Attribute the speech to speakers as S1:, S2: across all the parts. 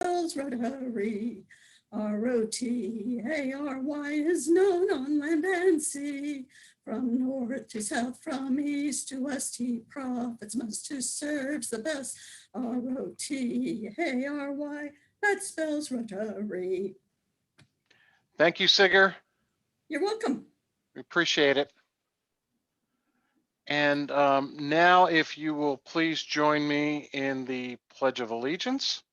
S1: spells Rotary. R-O-T-A-R-Y is known on land and sea. From north to south, from east to west, he profits most who serves the best. R-O-T-A-R-Y, that spells Rotary.
S2: Thank you, Sigger.
S1: You're welcome.
S2: We appreciate it. And now if you will please join me in the Pledge of Allegiance.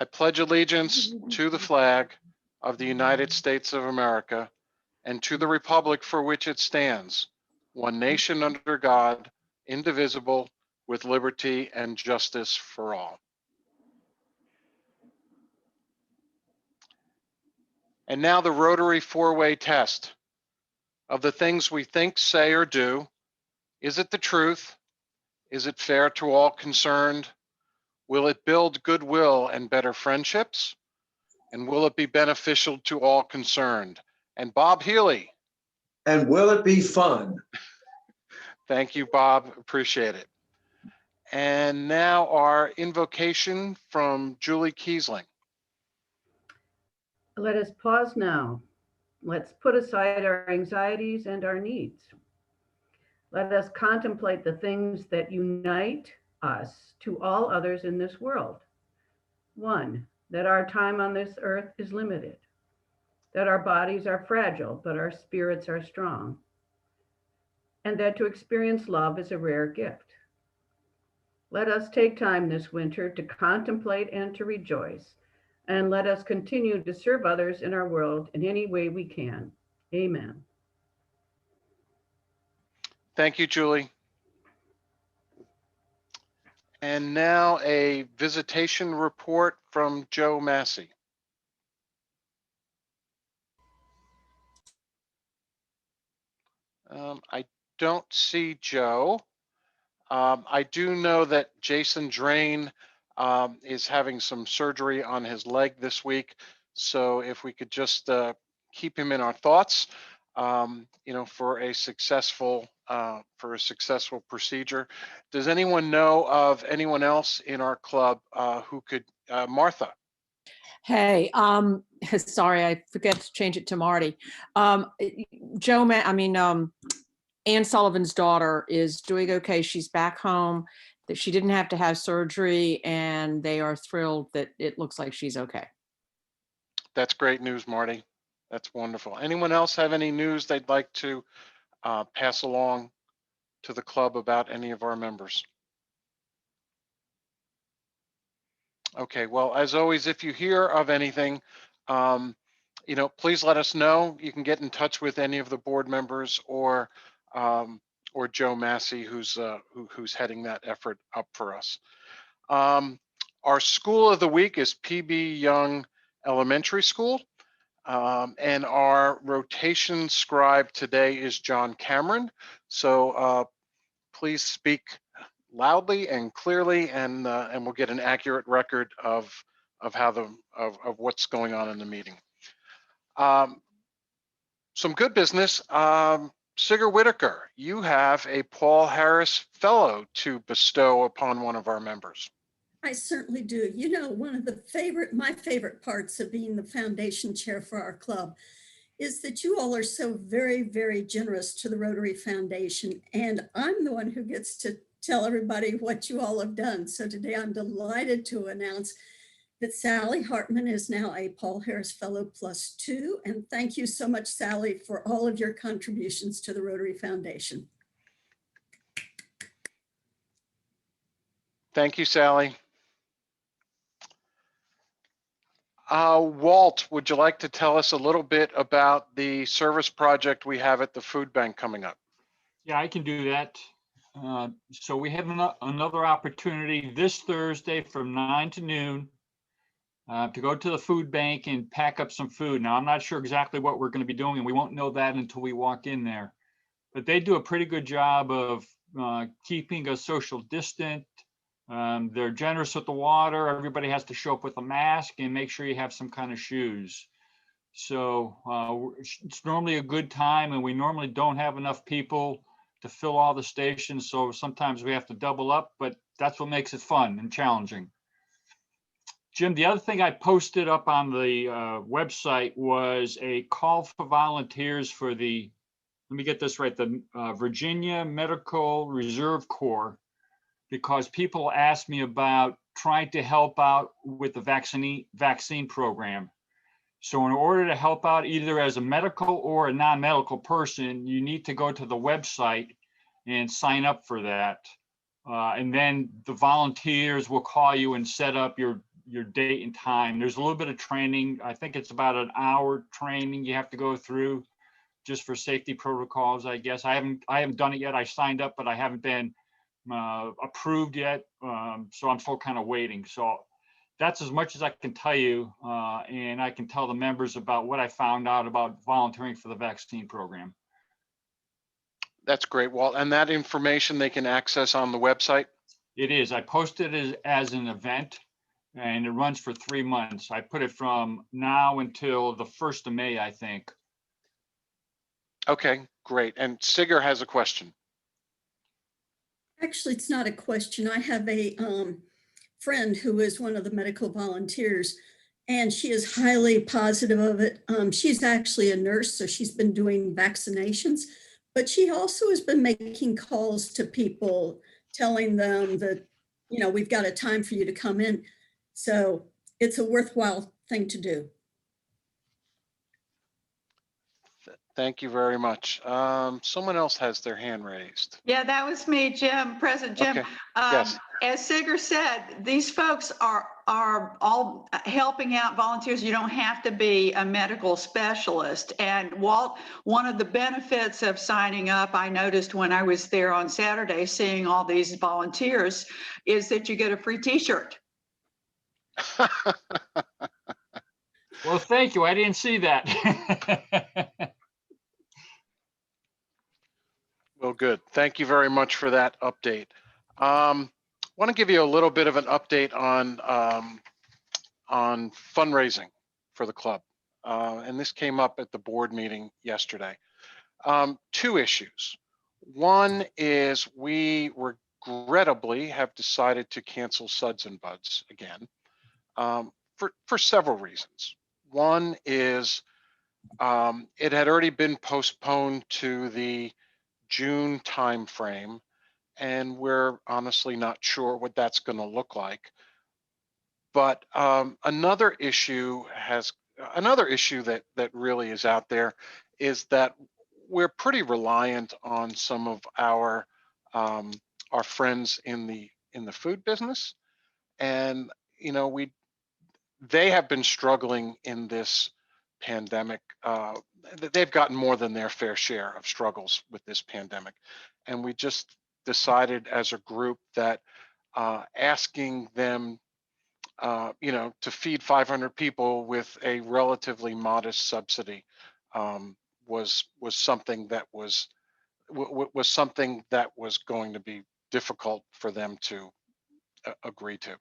S2: I pledge allegiance to the flag of the United States of America and to the republic for which it stands, one nation under God, indivisible, with liberty and justice for all. And now the Rotary four-way test. Of the things we think, say, or do, is it the truth? Is it fair to all concerned? Will it build goodwill and better friendships? And will it be beneficial to all concerned? And Bob Healy.
S3: And will it be fun?
S2: Thank you, Bob. Appreciate it. And now our invocation from Julie Kiesling.
S4: Let us pause now. Let's put aside our anxieties and our needs. Let us contemplate the things that unite us to all others in this world. 1, that our time on this earth is limited, that our bodies are fragile, but our spirits are strong, and that to experience love is a rare gift. Let us take time this winter to contemplate and to rejoice, and let us continue to serve others in our world in any way we can. Amen.
S2: Thank you, Julie. And now a visitation report from Joe Massey. I don't see Joe. I do know that Jason Drain is having some surgery on his leg this week. So if we could just keep him in our thoughts, for a successful procedure. Does anyone know of anyone else in our club who could, Martha?
S5: Hey, sorry, I forget to change it to Marty. Ann Sullivan's daughter is doing okay. She's back home, that she didn't have to have surgery, and they are thrilled that it looks like she's okay.
S2: That's great news, Marty. That's wonderful. Anyone else have any news they'd like to pass along to the club about any of our members? Okay, well, as always, if you hear of anything, please let us know. You can get in touch with any of the board members or Joe Massey, who's heading that effort up for us. Our school of the week is PB Young Elementary School. And our rotation scribe today is John Cameron. So please speak loudly and clearly, and we'll get an accurate record of what's going on in the meeting. Some good business. Sigger Whitaker, you have a Paul Harris Fellow to bestow upon one of our members.
S1: I certainly do. One of my favorite parts of being the foundation chair for our club is that you all are so very, very generous to the Rotary Foundation. And I'm the one who gets to tell everybody what you all have done. So today I'm delighted to announce that Sally Hartman is now a Paul Harris Fellow +2. And thank you so much, Sally, for all of your contributions to the Rotary Foundation.
S2: Thank you, Sally. Walt, would you like to tell us a little bit about the service project we have at the food bank coming up?
S6: Yeah, I can do that. So we have another opportunity this Thursday from 9 to noon to go to the food bank and pack up some food. Now, I'm not sure exactly what we're going to be doing, and we won't know that until we walk in there. But they do a pretty good job of keeping us social distant. They're generous with the water. Everybody has to show up with a mask and make sure you have some kind of shoes. So it's normally a good time, and we normally don't have enough people to fill all the stations. So sometimes we have to double up, but that's what makes it fun and challenging. Jim, the other thing I posted up on the website was a call for volunteers for the, let me get this right, the Virginia Medical Reserve Corps, because people asked me about trying to help out with the vaccine program. So in order to help out either as a medical or a non-medical person, you need to go to the website and sign up for that. And then the volunteers will call you and set up your date and time. There's a little bit of training. I think it's about an hour training you have to go through just for safety protocols, I guess. I haven't done it yet. I signed up, but I haven't been approved yet. So I'm still kind of waiting. So that's as much as I can tell you. And I can tell the members about what I found out about volunteering for the vaccine program.
S2: That's great, Walt. And that information they can access on the website?
S6: It is. I posted it as an event, and it runs for 3 months. I put it from now until the 1st of May, I think.
S2: Okay, great. And Sigger has a question.
S1: Actually, it's not a question. I have a friend who is one of the medical volunteers, and she is highly positive of it. She's actually a nurse, so she's been doing vaccinations, but she also has been making calls to people, telling them that, you know, we've got a time for you to come in. So it's a worthwhile thing to do.
S2: Thank you very much. Someone else has their hand raised.
S7: Yeah, that was me, Jim, President Jim.
S2: Okay. Yes.
S7: As Sigger said, these folks are all helping out volunteers. You don't have to be a medical specialist. And Walt, one of the benefits of signing up, I noticed when I was there on Saturday, seeing all these volunteers, is that you get a free t-shirt.
S6: Well, thank you. I didn't see that.
S2: Well, good. Thank you very much for that update. Want to give you a little bit of an update on fundraising for the club. And this came up at the board meeting yesterday. 2 issues. One is we regrettably have decided to cancel Suds and Buds again for several reasons. One is it had already been postponed to the June timeframe, and we're honestly not sure what that's going to look like. But another issue that really is out there is that we're pretty reliant on some of our friends in the food business, and you know they have been struggling in this pandemic. They've gotten more than their fair share of struggles with this pandemic. And we just decided as a group that asking them, to feed 500 people with a relatively modest subsidy was something that was going to be difficult for them to agree to.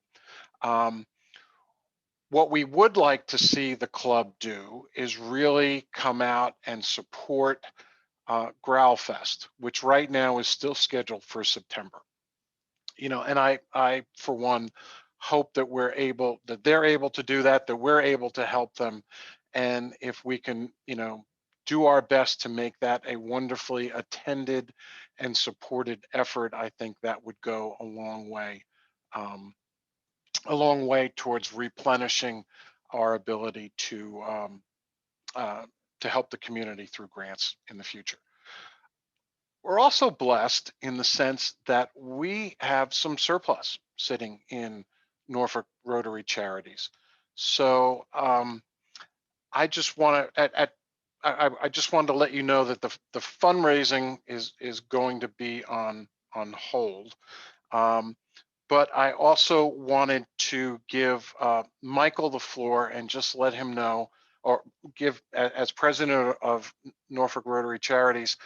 S2: What we would like to see the club do is really come out and support Growlfest, which right now is still scheduled for September. And I for one hope that they're able to do that we're able to help them, and if we can, do our best to make that a wonderfully attended and supported effort, I think that would go a long way towards replenishing our ability to help the community through grants in the future. We're also blessed in the sense that we have some surplus sitting in Norfolk Rotary Charities. So I just want to I just wanted to let you know that the fundraising is going to be on hold. But I also wanted to give Michael the floor and just let him know, or give, as president of Norfolk Rotary Charities,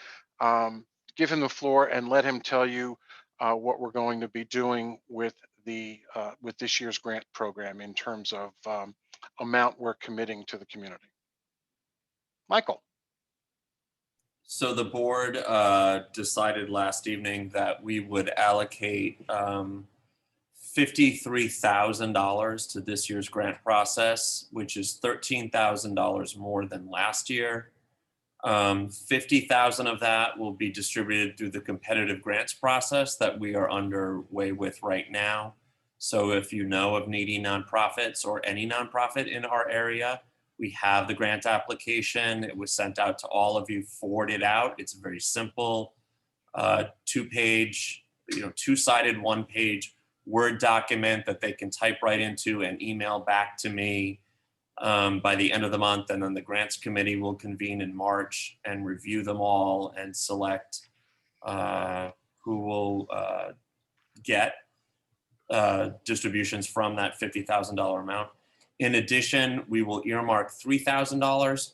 S2: give him the floor and let him tell you what we're going to be doing with this year's grant program in terms of amount we're committing to the community. Michael.
S8: So the board decided last evening that we would allocate $53,000 to this year's grant process, which is $13,000 more than last year. 50,000 of that will be distributed through the competitive grants process that we are underway with right now. So if you know of needy nonprofits or any nonprofit in our area, we have the grant application. It was sent out to all of you, forwarded out. It's a very simple two-page, two-sided, one-page Word document that they can type right into and email back to me by the end of the month. And then the grants committee will convene in March and review them all and select who will get distributions from that $50,000 amount. In addition, we will earmark $3,000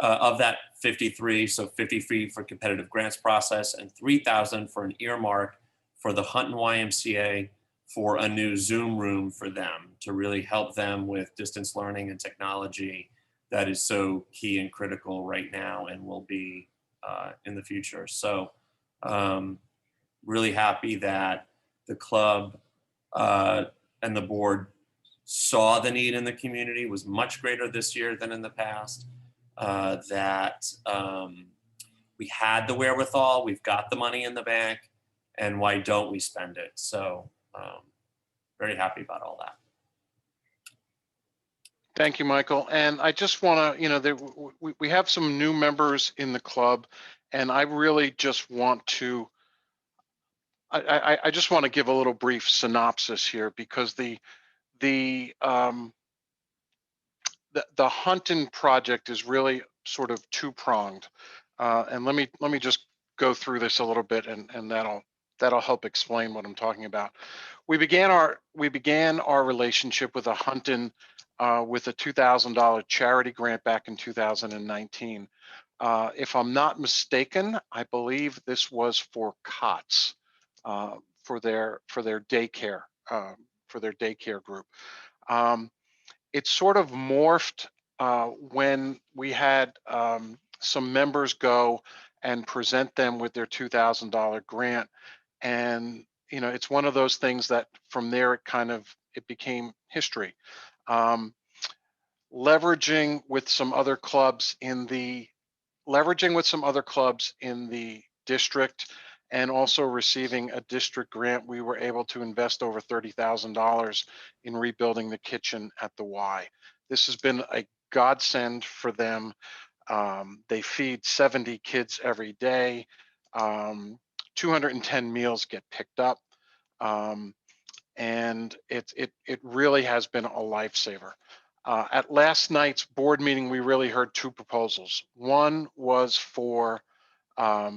S8: of that 53, so 53 for competitive grants process and 3,000 for an earmark for the Hunton YMCA for a new Zoom room for them to really help them with distance learning and technology that is so key and critical right now and will be in the future. So really happy that the club and the board saw the need in the community was much greater this year than in the past, that we had the wherewithal, we've got the money in the bank, and why don't we spend it? So very happy about all that.
S2: Thank you, Michael. And I just want to, we have some new members in the club, and I really just want to, I just want to give a little brief synopsis here, because the Hunton project is really sort of two-pronged. And let me just go through this a little bit, and that'll help explain what I'm talking about. We began our relationship with Hunton with a $2,000 charity grant back in 2019. If I'm not mistaken, I believe this was for cots for their daycare group. It sort of morphed when we had some members go and present them with their $2,000 grant. And, it's one of those things that from there, it became history. Leveraging with some other clubs in the district, and also receiving a district grant, we were able to invest over $30,000 in rebuilding the kitchen at the Y. This has been a godsend for them. They feed 70 kids every day. 210 meals get picked up. And it really has been a lifesaver. At last night's board meeting, we really heard two proposals. One was for a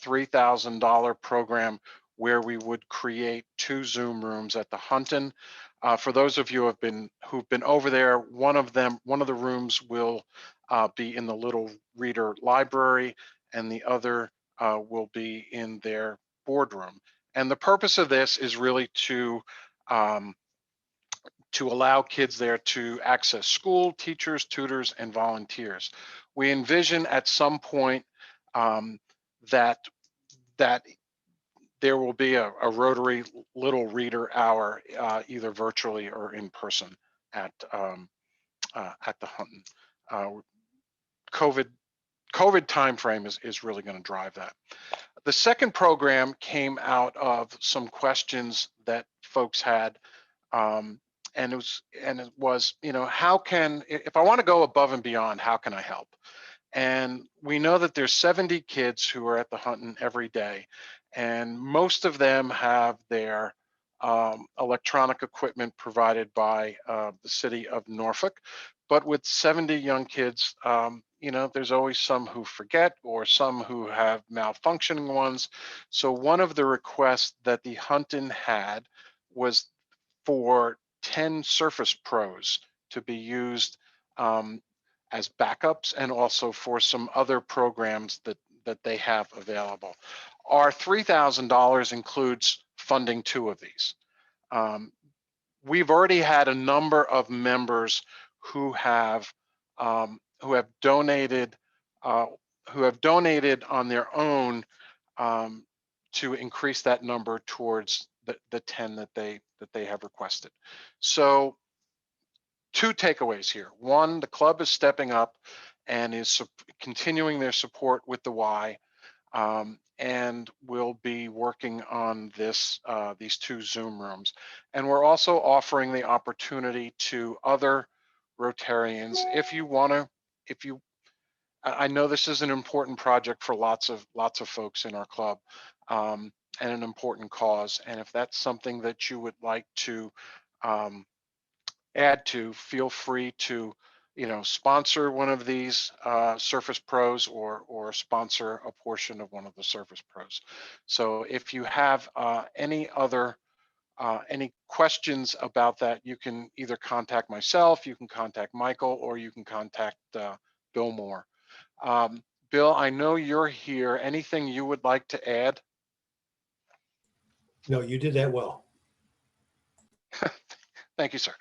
S2: $3,000 program where we would create 2 Zoom rooms at the Hunton. For those of you who've been over there, one of the rooms will be in the Little Reader Library, and the other will be in their boardroom. And the purpose of this is really to allow kids there to access school, teachers, tutors, and volunteers. We envision at some point that there will be a Rotary Little Reader Hour, either virtually or in person at the Hunton. COVID timeframe is really going to drive that. The second program came out of some questions that folks had, and it was, how can, if I want to go above and beyond, how can I help? And we know that there's 70 kids who are at the Hunton every day, and most of them have their electronic equipment provided by the city of Norfolk. But with 70 young kids, there's always some who forget or some who have malfunctioning ones. So one of the requests that the Hunton had was for 10 Surface Pros to be used as backups, and also for some other programs that they have available. Our $3,000 includes funding 2 of these. We've already had a number of members who have donated who have donated on their own to increase that number towards the 10 that they have requested. So 2 takeaways here. One, the club is stepping up and is continuing their support with the Y, and we'll be working on these 2 Zoom rooms. And we're also offering the opportunity to other Rotarians, if you want to, I know this is an important project for lots of folks in our club, and an important cause. And if that's something that you would like to add to, feel free to, sponsor one of these Surface Pros or sponsor a portion of one of the Surface Pros. So if you have any questions about that, you can either contact myself, you can contact Michael, or you can contact Bill Moore. Bill, I know you're here. Anything you would like to add?
S9: No, you did that well.
S2: Thank you, sir.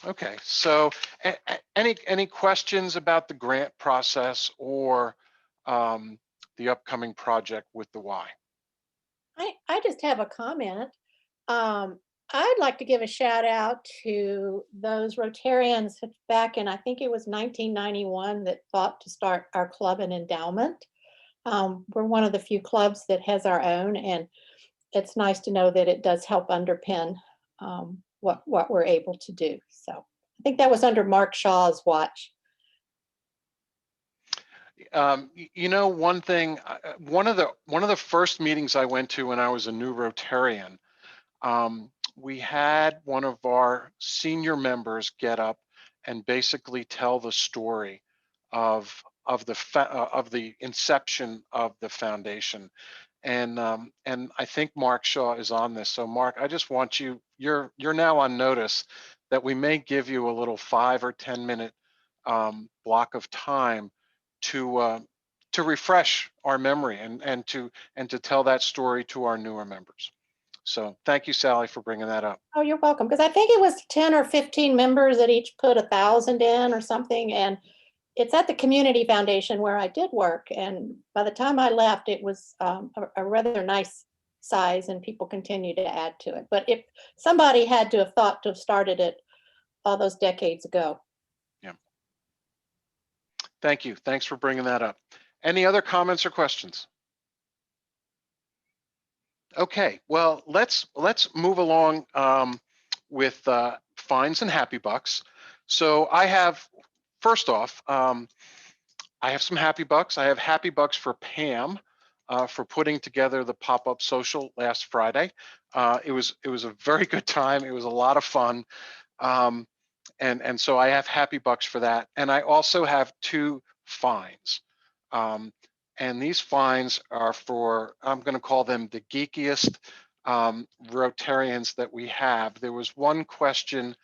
S2: Okay, so any questions about the grant process or the upcoming project with the Y?
S10: I just have a comment. I'd like to give a shout out to those Rotarians back in, I think it was 1991, that fought to start our club and endowment. We're one of the few clubs that has our own, and it's nice to know that it does help underpin what we're able to do. So I think that was under Mark Shaw's watch.
S2: One thing, one of the first meetings I went to when I was a new Rotarian, we had one of our senior members get up and basically tell the story of the inception of the foundation. And I think Mark Shaw is on this. So Mark, I just want you're now on notice that we may give you a little 5 or 10 minute block of time to refresh our memory and to tell that story to our newer members. So thank you, Sally, for bringing that up.
S10: Oh, you're welcome. Because I think it was 10 or 15 members that each put 1,000 in or something. And it's at the community foundation where I did work. And by the time I left, it was a rather nice size, and people continue to add to it. But if somebody had to have thought to have started it all those decades ago.
S2: Yeah. Thank you. Thanks for bringing that up. Any other comments or questions? Okay, well, let's move along with fines and happy bucks. So I have, first off, I have some happy bucks. I have happy bucks for Pam for putting together the pop-up social last Friday. It was a very good time. It was a lot of fun. And so I have happy bucks for that. And I also have 2 fines. And these fines are for, I'm going to call them the geekiest Rotarians that we have. There was one question,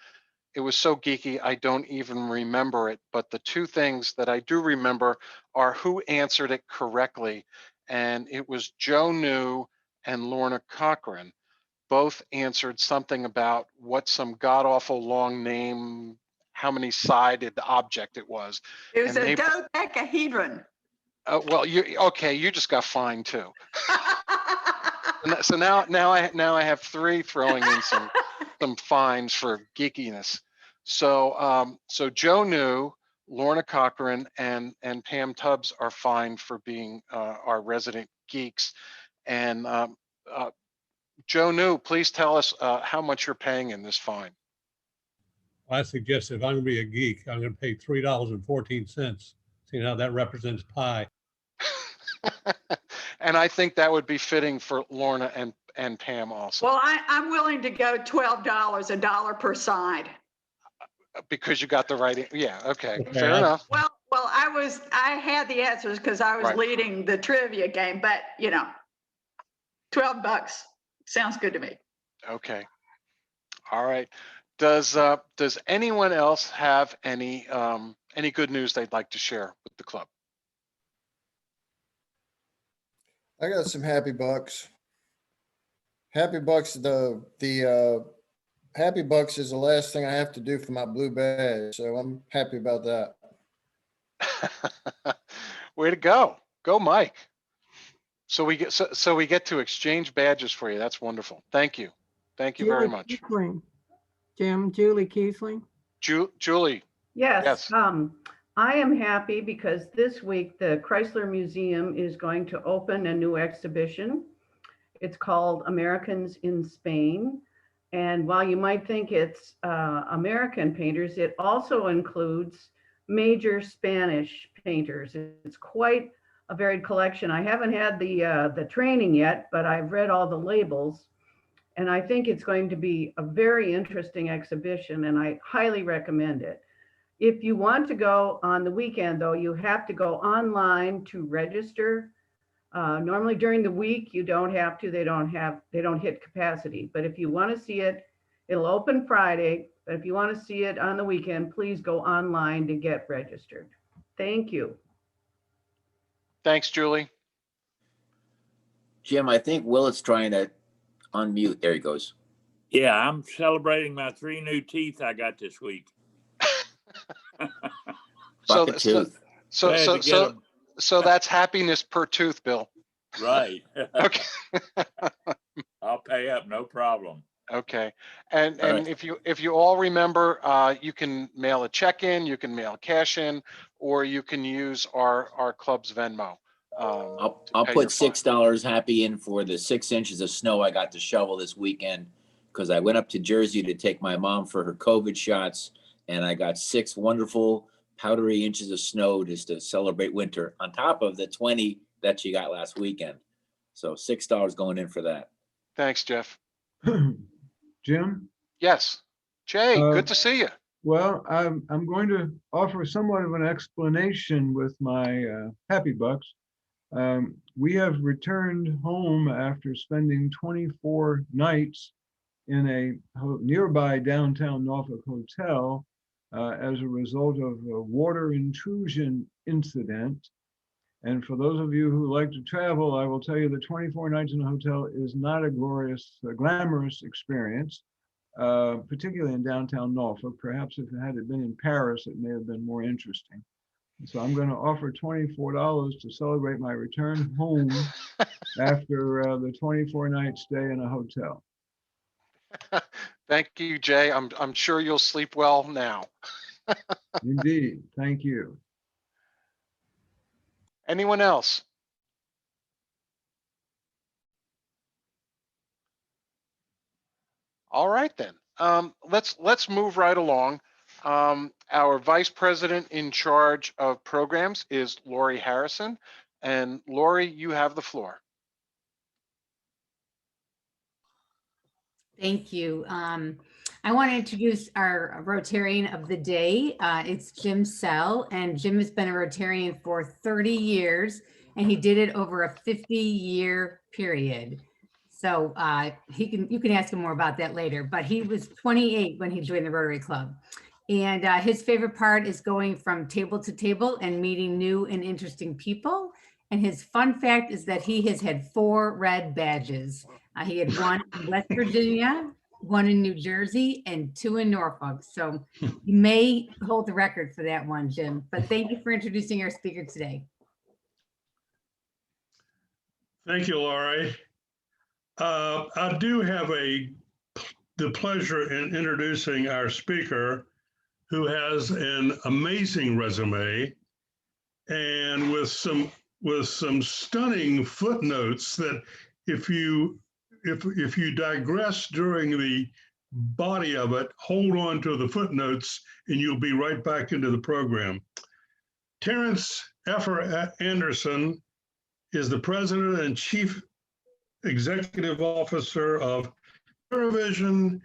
S2: it was so geeky, I don't even remember it, but the 2 things that I do remember are who answered it correctly. And it was Joe New and Lorna Cochran. Both answered something about what some god-awful long name, how many sided object it was.
S7: It was
S2: And
S7: a dodecahedron.
S2: Well, you just got fined too. So now I have 3 throwing in some fines for geekiness. So Joe New, Lorna Cochran, and Pam Tubbs are fined for being our resident geeks. And Joe New, please tell us how much you're paying in this fine.
S9: I suggest if I'm gonna be a geek, I'm gonna pay $3.14. See how that represents pi.
S2: And I think that would be fitting for Lorna and Pam also.
S7: Well, I'm willing to go $12, $1 per side.
S2: Because you got the right, yeah, okay,
S9: Okay,
S2: fair enough.
S7: Well, I had the answers because I was
S2: Right.
S7: leading the trivia game, but $12 sounds good to me.
S2: Okay, all right. Does anyone else have any good news they'd like to share with the club?
S11: I got some happy bucks. Happy bucks, the happy bucks is the last thing I have to do for my blue badge, so I'm happy about that.
S2: Way to go. Go, Mike. So we get to exchange badges for you. That's wonderful. Thank you. Thank you very
S12: Julie
S2: much.
S12: Kiesling. Jim, Julie Kiesling.
S2: Julie.
S4: Yes,
S2: Yes.
S4: I am happy because this week the Chrysler Museum is going to open a new exhibition. It's called Americans in Spain. And while you might think it's American painters, it also includes major Spanish painters. It's quite a varied collection. I haven't had the training yet, but I've read all the labels. And I think it's going to be a very interesting exhibition, and I highly recommend it. If you want to go on the weekend, though, you have to go online to register. Normally during the week, you don't have to, they don't hit capacity. But if you want to see it, it'll open Friday. But if you want to see it on the weekend, please go online to get registered. Thank you.
S2: Thanks, Julie.
S13: Jim, I think Willett's trying to unmute. There he goes.
S14: Yeah, I'm celebrating my 3 new teeth I got this week.
S13: Bucket tooth.
S2: So that's happiness per tooth, Bill.
S14: Right.
S2: Okay.
S14: I'll pay up, no problem.
S2: Okay. And
S13: All right.
S2: if you all remember, you can mail a check in, you can mail cash in, or you can use our club's Venmo.
S13: I'll
S2: pay
S13: put
S2: your fine.
S13: $6 happy in for the 6 inches of snow I got to shovel this weekend because I went up to Jersey to take my mom for her COVID shots, and I got 6 wonderful powdery inches of snow just to celebrate winter on top of the 20 that you got last weekend. So $6 going in for that.
S2: Thanks, Jeff.
S15: Jim?
S2: Yes. Jay, good to see you.
S15: Well, I'm going to offer somewhat of an explanation with my Happy Bucks. We have returned home after spending 24 nights in a nearby downtown Norfolk hotel as a result of a water intrusion incident. And for those of you who like to travel, I will tell you that 24 nights in a hotel is not a glorious, glamorous experience, particularly in downtown Norfolk. Perhaps if it had been in Paris, it may have been more interesting. So I'm going to offer $24 to celebrate my return home after the 24-night stay in a hotel.
S2: Thank you, Jay. I'm sure you'll sleep well now.
S15: Indeed. Thank you.
S2: Anyone else? All right, then. Let's move right along. Our vice president in charge of programs is Lori Harrison. And Lori, you have the floor.
S16: Thank you. I want to introduce our Rotarian of the day. It's Jim Sell, and Jim has been a Rotarian for 30 years, and he did it over a 50-year period. So you can ask him more about that later, but he was 28 when he joined the Rotary Club. And his favorite part is going from table to table and meeting new and interesting people. And his fun fact is that he has had 4 red badges. He had 1 in West Virginia, 1 in New Jersey, and 2 in Norfolk. So you may hold the record for that one, Jim. But thank you for introducing our speaker today.
S17: Thank you, Laurie. I do have the pleasure in introducing our speaker, who has an amazing resume and with some stunning footnotes that if you digress during the body of it, hold on to the footnotes and you'll be right back into the program. Terrence Effer Anderson is the president and chief executive officer of Television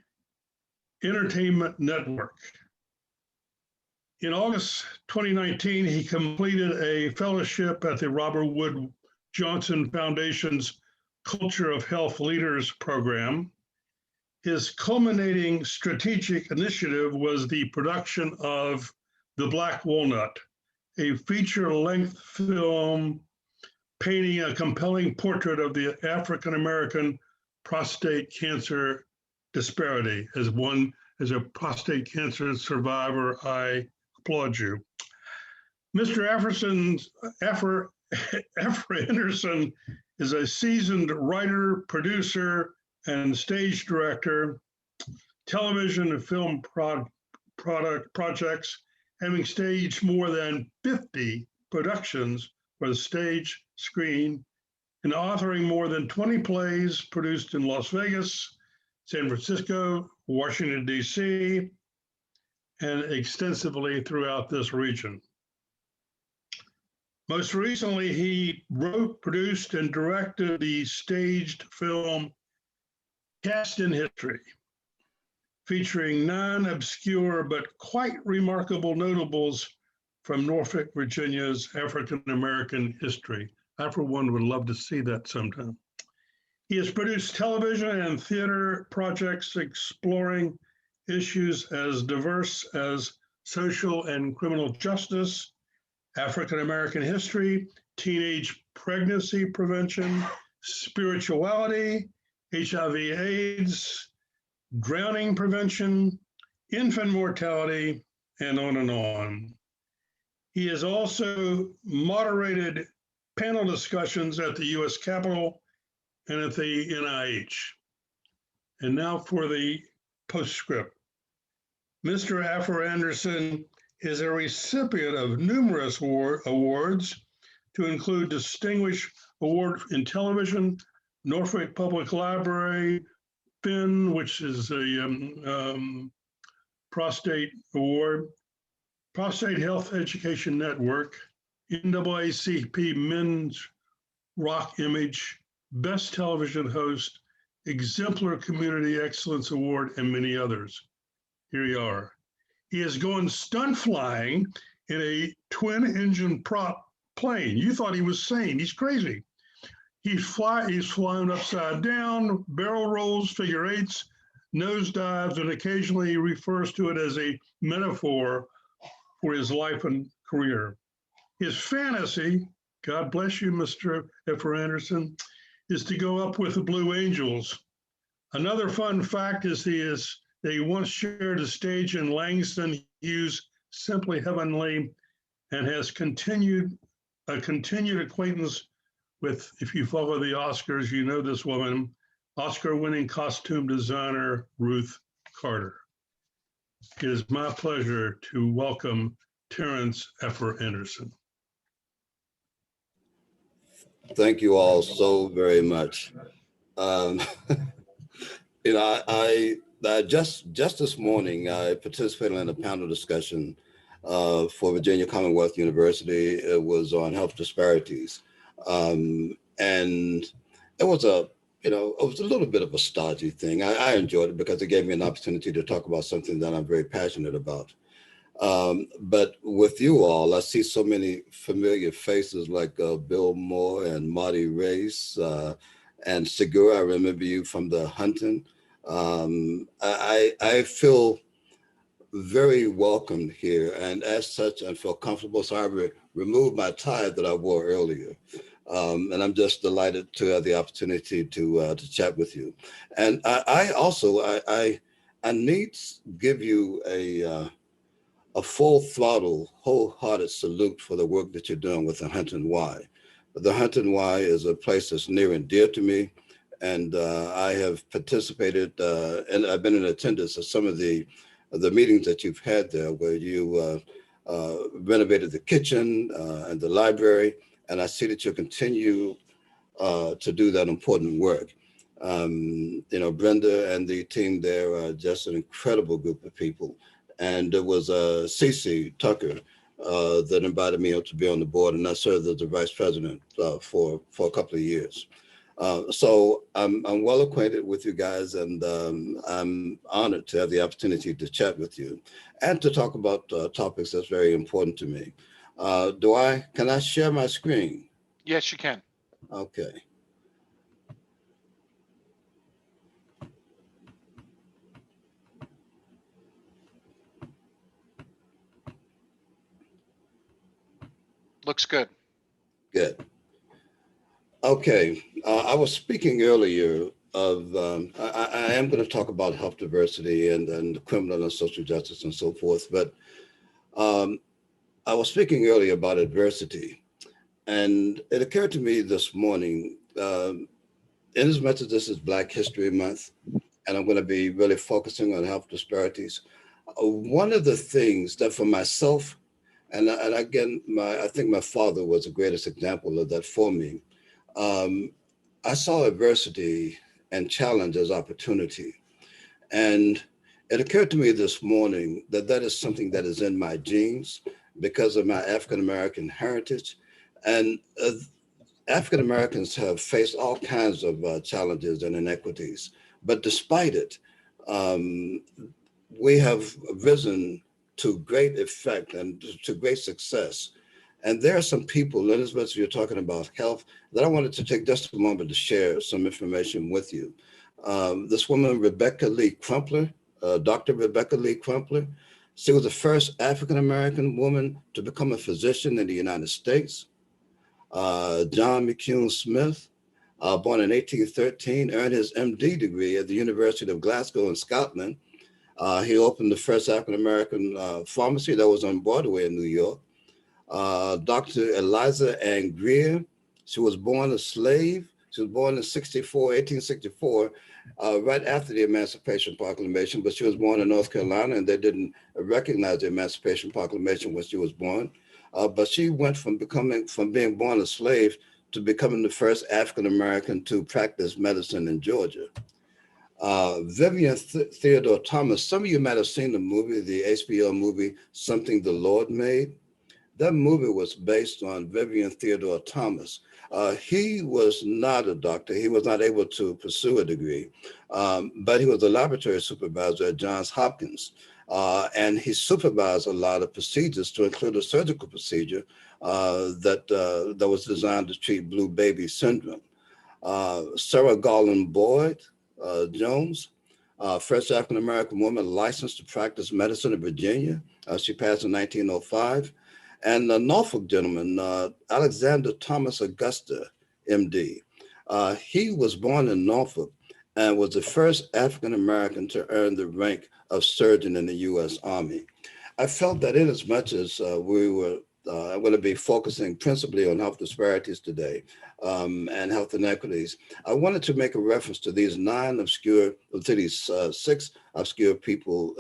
S17: Entertainment Network. In August 2019, he completed a fellowship at the Robert Wood Johnson Foundation's Culture of Health Leaders program. His culminating strategic initiative was the production of The Black Walnut, a feature-length film painting a compelling portrait of the African-American prostate cancer disparity. As a prostate cancer survivor, I applaud you. Mr. Effer Anderson is a seasoned writer, producer, and stage director, television and film projects, having staged more than 50 productions for the stage, screen, and authoring more than 20 plays produced in Las Vegas, San Francisco, Washington, D.C., and extensively throughout this region. Most recently, he wrote, produced, and directed the staged film Cast in History, featuring non-obscure but quite remarkable notables from Norfolk, Virginia's African-American history. I, for one, would love to see that sometime. He has produced television and theater projects exploring issues as diverse as social and criminal justice, African-American history, teenage pregnancy prevention, spirituality, HIV/AIDS, drowning prevention, infant mortality, and on and on. He has also moderated panel discussions at the U.S. Capitol and at the NIH. And now for the postscript. Mr. Effer Anderson is a recipient of numerous awards, to include Distinguished Award in Television, Norfolk Public Library, PIN, which is a prostate award, Prostate Health Education Network, NAACP Men's Rock Image, Best Television Host, Exemplar Community Excellence Award, and many others. Here you are. He has gone stunt flying in a twin-engine prop plane. You thought he was sane. He's crazy. He's flying upside down, barrel rolls, figure eights, nose dives, and occasionally he refers to it as a metaphor for his life and career. His fantasy, God bless you, Mr. Effer Anderson, is to go up with the Blue Angels. Another fun fact is they once shared a stage in Langston Hughes' Simply Heavenly, and has continued acquaintance with, if you follow the Oscars, you know this woman, Oscar-winning costume designer Ruth Carter. It is my pleasure to welcome Terrence Effer Anderson.
S18: Thank you all so very much. I just this morning, I participated in a panel discussion for Virginia Commonwealth University. It was on health disparities. And it was a little bit of a stodgy thing. I enjoyed it because it gave me an opportunity to talk about something that I'm very passionate about. But with you all, I see so many familiar faces like Bill Moore and Marty Race and Segura. I remember you from the hunting. I feel very welcome here, and as such, I feel comfortable. So I removed my tie that I wore earlier. And I'm just delighted to have the opportunity to chat with you. And I need to give you a full throttle, wholehearted salute for the work that you're doing with the Huntington Y. The Huntington Y is a place that's near and dear to me. And I have participated and I've been in attendance of some of the meetings that you've had there where you renovated the kitchen and the library. And I see that you continue to do that important work. Brenda and the team there are just an incredible group of people. And there was Cece Tucker that invited me to be on the board, and I served as the vice president for a couple of years. So I'm well acquainted with you guys, and I'm honored to have the opportunity to chat with you and to talk about topics that's very important to me. Can I share my screen?
S2: Yes, you can.
S18: Okay.
S2: Looks good.
S18: Good. Okay. I was speaking earlier of, I am going to talk about health diversity and criminal and social justice and so forth, but I was speaking earlier about adversity, and it occurred to me this morning, in as much as this is Black History Month, and I'm going to be really focusing on health disparities, one of the things that for myself, and again, I think my father was the greatest example of that for me. I saw adversity and challenge as opportunity. And it occurred to me this morning that that is something that is in my genes because of my African-American heritage. And African-Americans have faced all kinds of challenges and inequities, but despite it, we have risen to great effect and to great success. And there are some people, Elizabeth, you're talking about health, that I wanted to take just a moment to share some information with you. This woman, Rebecca Lee Crumpler, Dr. Rebecca Lee Crumpler, she was the first African-American woman to become a physician in the United States. John McCune Smith, born in 1813, earned his MD degree at the University of Glasgow in Scotland. He opened the first African-American pharmacy that was on Broadway in New York. Dr. Eliza Ann Greer, she was born a slave. She was born in 1864, right after the Emancipation Proclamation, but she was born in North Carolina and they didn't recognize the Emancipation Proclamation when she was born. But she went from being born a slave to becoming the first African-American to practice medicine in Georgia. Vivian Theodore Thomas, some of you might have seen the movie, the HBO movie, Something the Lord Made. That movie was based on Vivian Theodore Thomas. He was not a doctor. He was not able to pursue a degree, but he was a laboratory supervisor at Johns Hopkins. And he supervised a lot of procedures, to include a surgical procedure that was designed to treat blue baby syndrome. Sarah Garland Boyd Jones, first African-American woman licensed to practice medicine in Virginia. She passed in 1905. And the Norfolk gentleman, Alexander Thomas Augusta, MD. He was born in Norfolk and was the first African-American to earn the rank of surgeon in the U.S. Army. I felt that in as much as we were I'm going to be focusing principally on health disparities today and health inequities. I wanted to make a reference to these six obscure people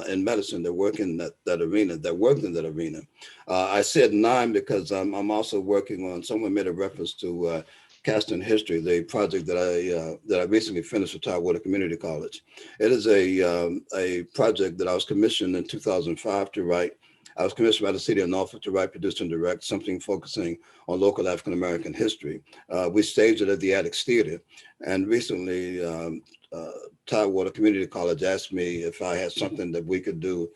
S18: in medicine that work in that arena, I said 9 because I'm also working on, someone made a reference to Casting History, the project that I recently finished with Tidewater Community College. It is a project that I was commissioned in 2005 to write. I was commissioned by the city of Norfolk to write, produce, and direct something focusing on local African-American history. We staged it at the Attic Theater, and recently Tidewater Community College asked me if I had something that we could do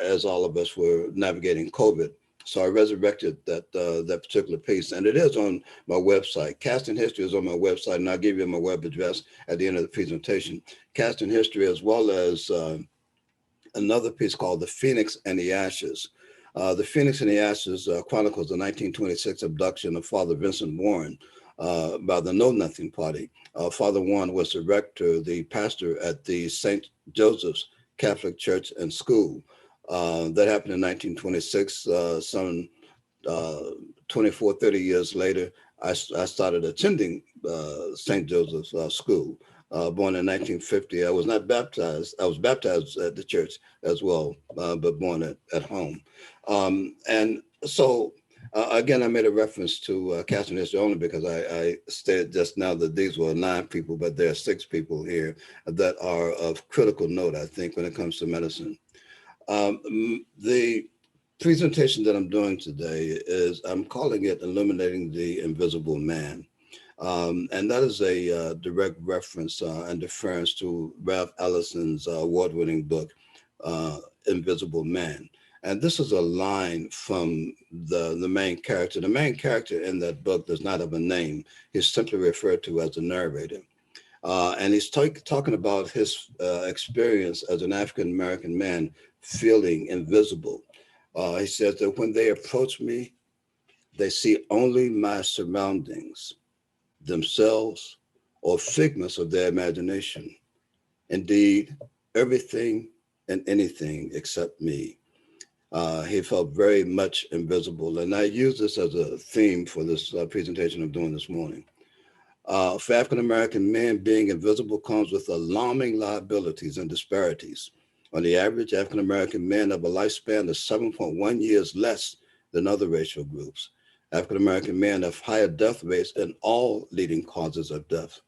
S18: as all of us were navigating COVID. So I resurrected that particular piece, and it is on my website. Casting History is on my website, and I'll give you my web address at the end of the presentation. Casting History, as well as another piece called The Phoenix and the Ashes. The Phoenix and the Ashes chronicles the 1926 abduction of Father Vincent Warren by the Know Nothing Party. Father Warren was the rector, the pastor at the St. Joseph's Catholic Church and School. That happened in 1926. Some 24, 30 years later, I started attending St. Joseph's School. Born in 1950. I was not baptized. I was baptized at the church as well, but born at home. And so, again, I made a reference to Casting History only because I stated just now that these were 9 people, but there are 6 people here that are of critical note, I think, when it comes to medicine. The presentation that I'm doing today is, I'm calling it Illuminating the Invisible Man. And that is a direct reference and deference to Ralph Ellison's award-winning book, Invisible Man. And this is a line from the main character. The main character in that book does not have a name. He's simply referred to as the narrator. And he's talking about his experience as an African-American man feeling invisible. He says that when they approach me, they see only my surroundings, themselves, or figments of their imagination. Indeed, everything and anything except me. He felt very much invisible. And I use this as a theme for this presentation I'm doing this morning. For African-American men, being invisible comes with alarming liabilities and disparities. On the average, African-American men have a lifespan of 7.1 years less than other racial groups. African-American men have higher death rates in all leading causes of death.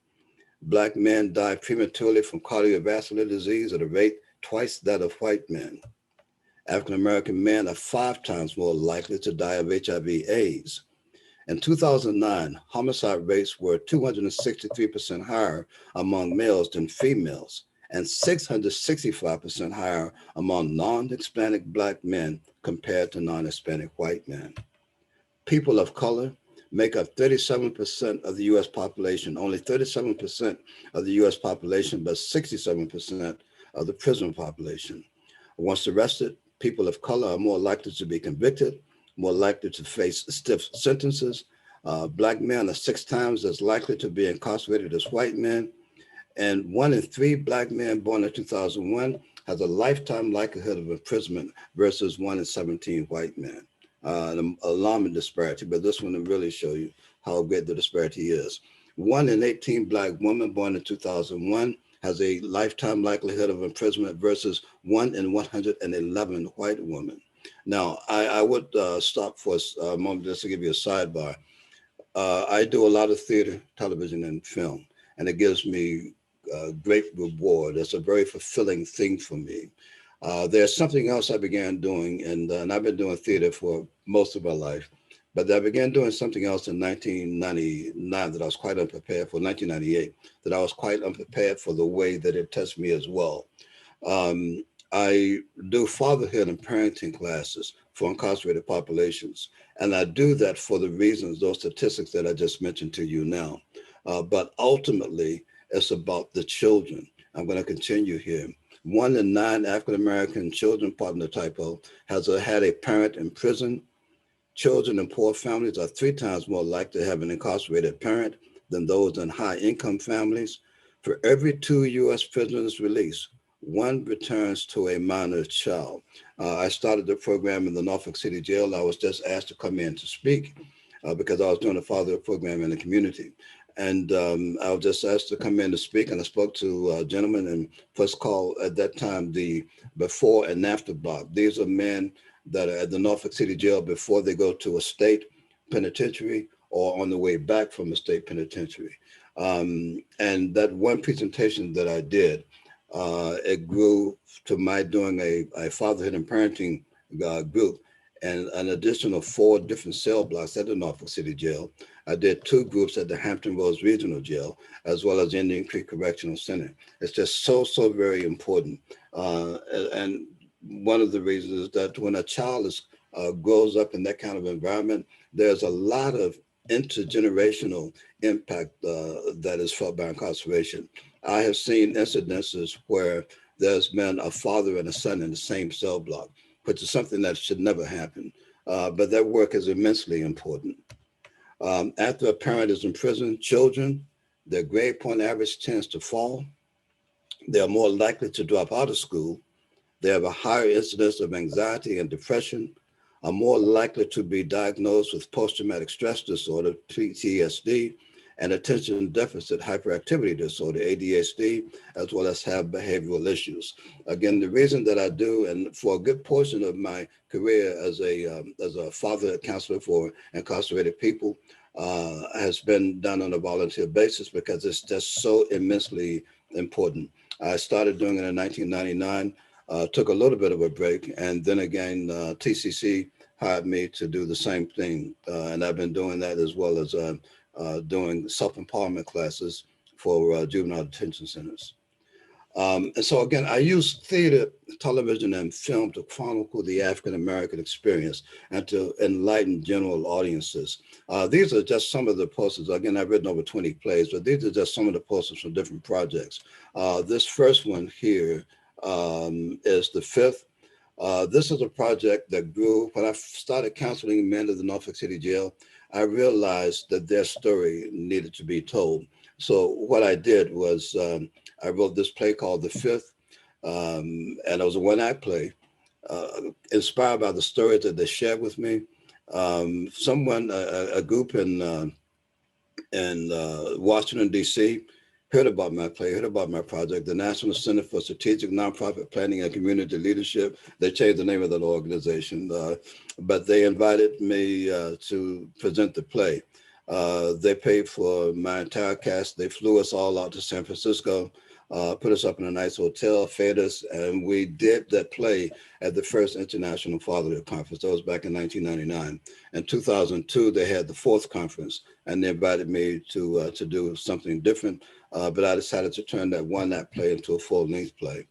S18: Black men die prematurely from cardiovascular disease at a rate twice that of white men. African-American men are 5 times more likely to die of HIV/AIDS. In 2009, homicide rates were 263% higher among males than females, and 665% higher among non-Hispanic Black men compared to non-Hispanic white men. People of color make up 37% of the US population, only 37% of the US population, but 67% of the prison population. Once arrested, people of color are more likely to be convicted, more likely to face stiff sentences. Black men are 6 times as likely to be incarcerated as white men. And 1 in 3 Black men born in 2001 has a lifetime likelihood of imprisonment versus 1 in 17 white men. An alarming disparity, but this one will really show you how great the disparity is. 1 in 18 Black women born in 2001 has a lifetime likelihood of imprisonment versus 1 in 111 white women. Now, I would stop for a moment just to give you a sidebar. I do a lot of theater, television, and film, and it gives me great reward. It's a very fulfilling thing for me. There's something else I began doing, and I've been doing theater for most of my life, but I began doing something else in 1999 that I was quite unprepared for, 1998, that I was quite unprepared for the way that it touched me as well. I do fatherhood and parenting classes for incarcerated populations, and I do that for the reasons, those statistics that I just mentioned to you now. But ultimately, it's about the children. I'm going to continue here. 1 in 9 African-American children, pardon the typo, has had a parent in prison. Children in poor families are 3 times more likely to have an incarcerated parent than those in high-income families. For every 2 U.S. prisoners released, 1 returns to a minor child. I started the program in the Norfolk City Jail. I was just asked to come in to speak because I was doing a fatherhood program in the community. And I was just asked to come in to speak, and I spoke to a gentleman in what's called at that time the before and after block. These are men that are at the Norfolk City Jail before they go to a state penitentiary or on the way back from a state penitentiary. And that one presentation that I did, it grew to my doing a fatherhood and parenting group, and an additional 4 different cell blocks at the Norfolk City Jail. I did 2 groups at the Hampton Roads Regional Jail, as well as Indian Creek Correctional Center. It's just so very important. And one of the reasons is that when a child grows up in that kind of environment, there's a lot of intergenerational impact that is felt by incarceration. I have seen incidences where there's been a father and a son in the same cell block, which is something that should never happen. But that work is immensely important. After a parent is in prison, children, their grade point average tends to fall. They're more likely to drop out of school. They have a higher incidence of anxiety and depression, are more likely to be diagnosed with post-traumatic stress disorder, PTSD, and attention deficit hyperactivity disorder, ADHD, as well as have behavioral issues. Again, the reason that I do, and for a good portion of my career as a father counselor for incarcerated people, has been done on a volunteer basis because it's just so immensely important. I started doing it in 1999, took a little bit of a break, and then again, TCC hired me to do the same thing. And I've been doing that as well as doing self-empowerment classes for juvenile detention centers. And so again, I use theater, television, and film to chronicle the African-American experience and to enlighten general audiences. These are just some of the posters. Again, I've written over 20 plays, but these are just some of the posters from different projects. This first one here is the 5th. This is a project that grew when I started counseling men at the Norfolk City Jail. I realized that their story needed to be told. So what I did was I wrote this play called The 5th, and it was a one-act play. inspired by the stories that they shared with me. A group in Washington, D.C., heard about my play, heard about my project, the National Center for Strategic Nonprofit Planning and Community Leadership. They changed the name of that organization, but they invited me to present the play. They paid for my entire cast. They flew us all out to San Francisco, put us up in a nice hotel, fed us, and we did that play at the first International Fatherhood Conference. That was back in 1999. In 2002, they had the fourth conference, and they invited me to do something different. But I decided to turn that play into a full-length play.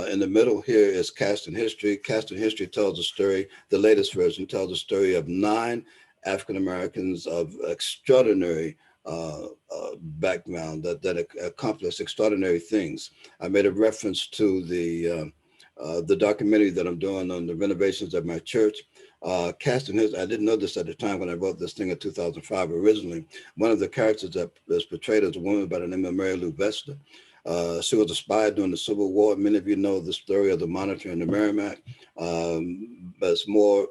S18: In the middle here is Cast in History. Cast in History tells a story, the latest version tells a story of 9 African Americans of extraordinary background that accomplished extraordinary things. I made a reference to the documentary that I'm doing on the renovations of my church. Cast in History, I didn't know this at the time when I wrote this thing in 2005 originally. One of the characters that is portrayed as a woman by the name of Mary Lou Vester. She was a spy during the Civil War. Many of you know the story of the Monitor and the Merrimack. But it's more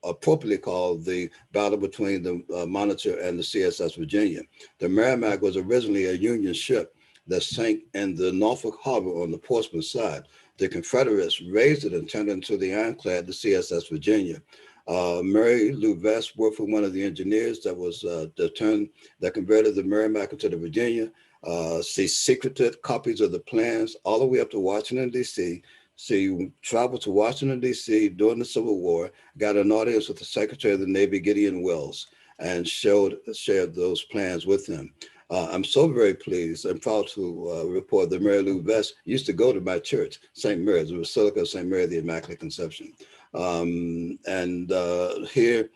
S18: appropriately called the battle between the Monitor and the CSS Virginia. The Merrimack was originally a Union ship that sank in the Norfolk Harbor on the Portsmouth side. The Confederates raised it and turned it into the ironclad, the CSS Virginia. Mary Lou Vest worked for one of the engineers that converted the Merrimack into the Virginia. She secreted copies of the plans all the way up to Washington, D.C. She traveled to Washington, D.C. during the Civil War, got an audience with the Secretary of the Navy, Gideon Wells, and shared those plans with him. I'm so very pleased and proud to report that Mary Lou Vest used to go to my church, St. Mary's, the Basilica of St. Mary, the Immaculate Conception. Here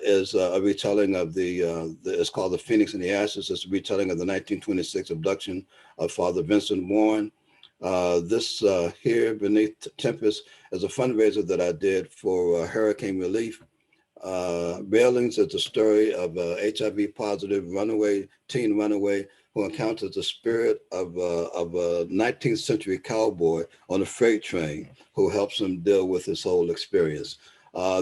S18: is a retelling of it's called The Phoenix and the Ashes. It's a retelling of the 1926 abduction of Father Vincent Warren. This here, Beneath Tempest, is a fundraiser that I did for hurricane relief. Railings is the story of a HIV positive teen runaway who encounters the spirit of a 19th century cowboy on a freight train who helps him deal with his whole experience.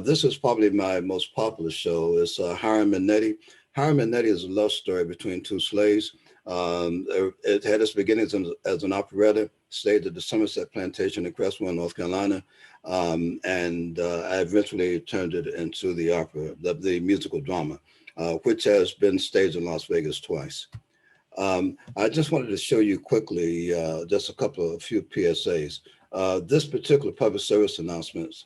S18: This is probably my most popular show. It's Hiram and Nettie. Hiram and Nettie is a love story between 2 slaves. It had its beginnings as an operetta, staged at the Somerset Plantation in Crestwell, North Carolina. I eventually turned it into the opera, the musical drama, which has been staged in Las Vegas twice. I just wanted to show you quickly just a few PSAs. This particular public service announcements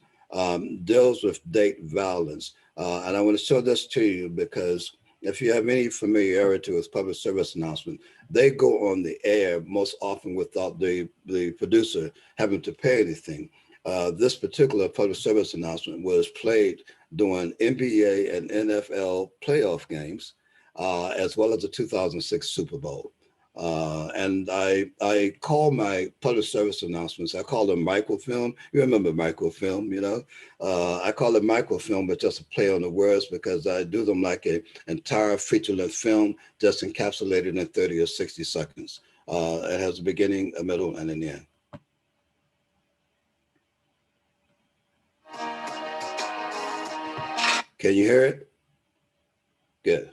S18: deals with date violence. And I want to show this to you because if you have any familiarity with public service announcements, they go on the air most often without the producer having to pay anything. This particular public service announcement was played during NBA and NFL playoff games, as well as the 2006 Super Bowl. And I call my public service announcements, I call them microfilm. You remember microfilm, you know? I call it microfilm, but just a play on the words because I do them like an entire feature-length film, just encapsulated in 30 or 60 seconds. It has a beginning, a middle, and an end. Can you hear it? Good.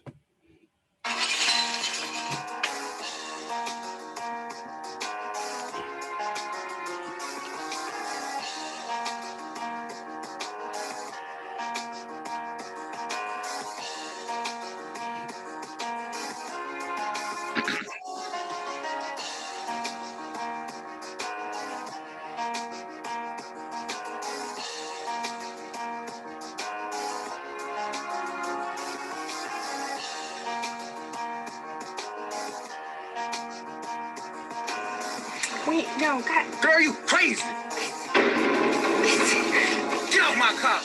S19: Wait, no, God. Girl, you crazy. Get off my car.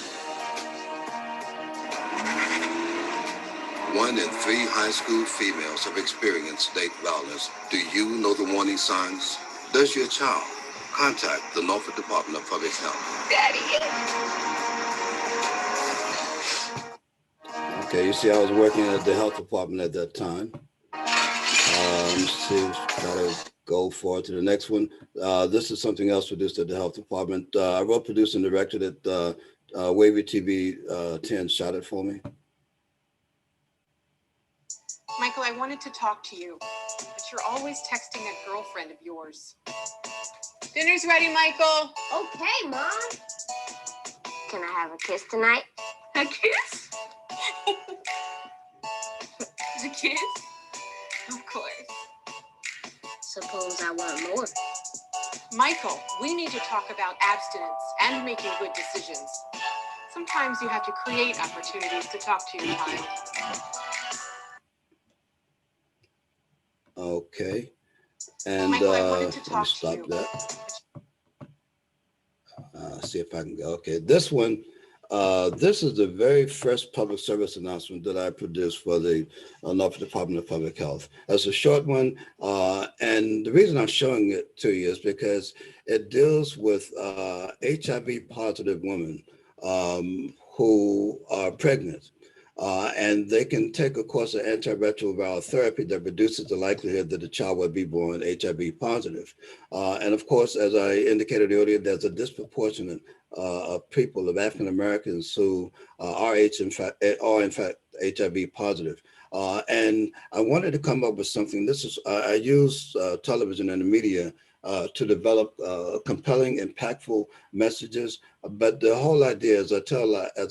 S18: 1 in 3 high school females have experienced date violence. Do you know the warning signs? Does your child? Contact the Norfolk Department of Public Health.
S19: Daddy.
S18: Okay, you see, I was working at the health department at that time. Got to go forward to the next one. This is something else produced at the health department. I wrote, produced, and directed it. Wavy TV 10 shot it for me.
S19: Michael, I wanted to talk to you, but you're always texting that girlfriend of yours. Dinner's ready, Michael.
S20: Okay, Mom. Can I have a kiss tonight?
S19: A kiss? A kiss? Of course.
S20: Suppose I want more.
S19: Michael, we need to talk about abstinence and making good decisions. Sometimes you have to create opportunities to talk to your child.
S18: Okay. And
S19: Michael, I wanted to
S18: let me
S19: talk to
S18: stop
S19: you.
S18: that. See if I can go. Okay, this one. This is the very first public service announcement that I produced for the Norfolk Department of Public Health. It's a short one, and the reason I'm showing it to you is because it deals with HIV positive women who are pregnant. And they can take a course of antiretroviral therapy that reduces the likelihood that the child will be born HIV positive. And of course, as I indicated earlier, there's a disproportionate of people, of African Americans who are in fact HIV positive. And I wanted to come up with something. This is, I use television and the media to develop compelling, impactful messages. But the whole idea is, as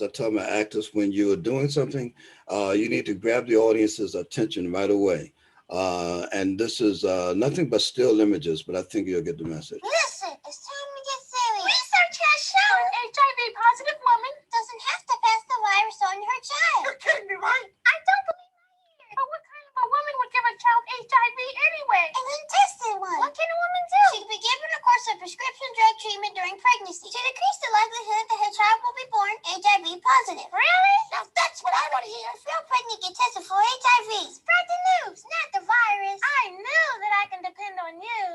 S18: I tell my actors, when you are doing something, you need to grab the audience's attention right away. And this is nothing but still images, but I think you'll get the message.
S20: Listen, it's time to get serious. Research has shown an HIV-positive woman doesn't have to pass the virus on to her child. You're kidding me, right? I don't believe my ears. But what kind of a woman would give a child HIV anyway? An untested one. What can a woman do? She can be given a course of prescription drug treatment during pregnancy to decrease the likelihood that her child will be born HIV positive. Really? Now that's what I want to hear. If you're pregnant, get tested for HIV. Spread the news, not the virus. I knew that I can depend on you.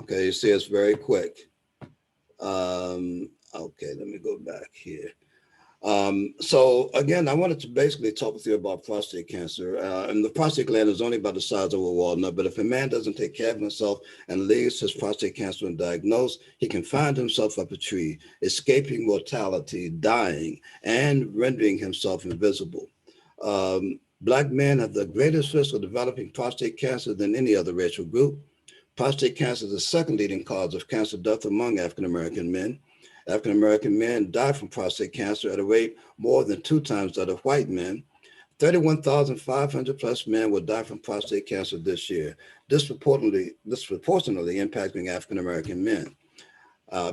S18: Okay, you see, it's very quick. Okay, let me go back here. So again, I wanted to basically talk with you about prostate cancer. And the prostate gland is only about the size of a walnut, but if a man doesn't take care of himself and leaves his prostate cancer undiagnosed, he can find himself up a tree, escaping mortality, dying, and rendering himself invisible. Black men have the greatest risk of developing prostate cancer than any other racial group. Prostate cancer is the second leading cause of cancer death among African-American men. African-American men die from prostate cancer at a rate more than 2 times that of white men. 31,500 plus men will die from prostate cancer this year, disproportionately impacting African-American men.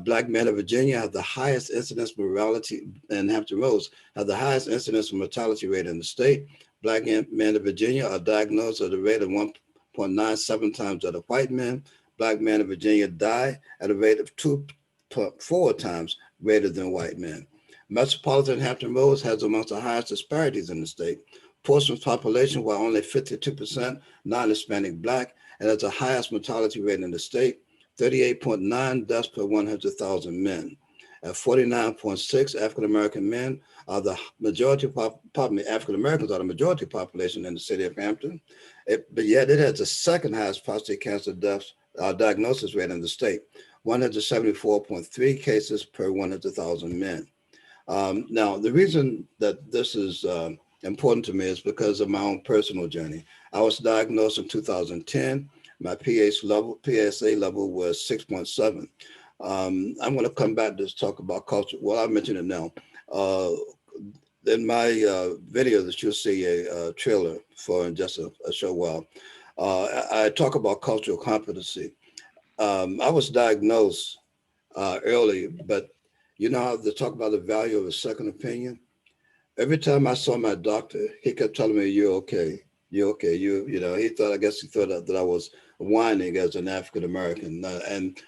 S18: Black men of Virginia have the highest incidence of mortality, and Hampton Roads have the highest incidence of mortality rate in the state. Black men of Virginia are diagnosed at a rate of 1.97 times that of white men. Black men of Virginia die at a rate of 2.4 times greater than white men. Metropolitan Hampton Roads has amongst the highest disparities in the state. Portsmouth's population, while only 52% non-Hispanic Black, and has the highest mortality rate in the state, 38.9 deaths per 100,000 men. At 49.6, African-American men are the majority, African-Americans are the majority population in the city of Hampton, but yet it has the second highest prostate cancer deaths diagnosis rate in the state, 174.3 cases per 100,000 men. Now, the reason that this is important to me is because of my own personal journey. I was diagnosed in 2010. My PSA level was 6.7. I'm going to come back to talk about culture. Well, I mentioned it now. In my video that you'll see a trailer for in just a short while, I talk about cultural competency. I was diagnosed early, but you know how they talk about the value of a second opinion? Every time I saw my doctor, he kept telling me, "You're okay. You're okay." You know, he thought that I was whining as an African American, and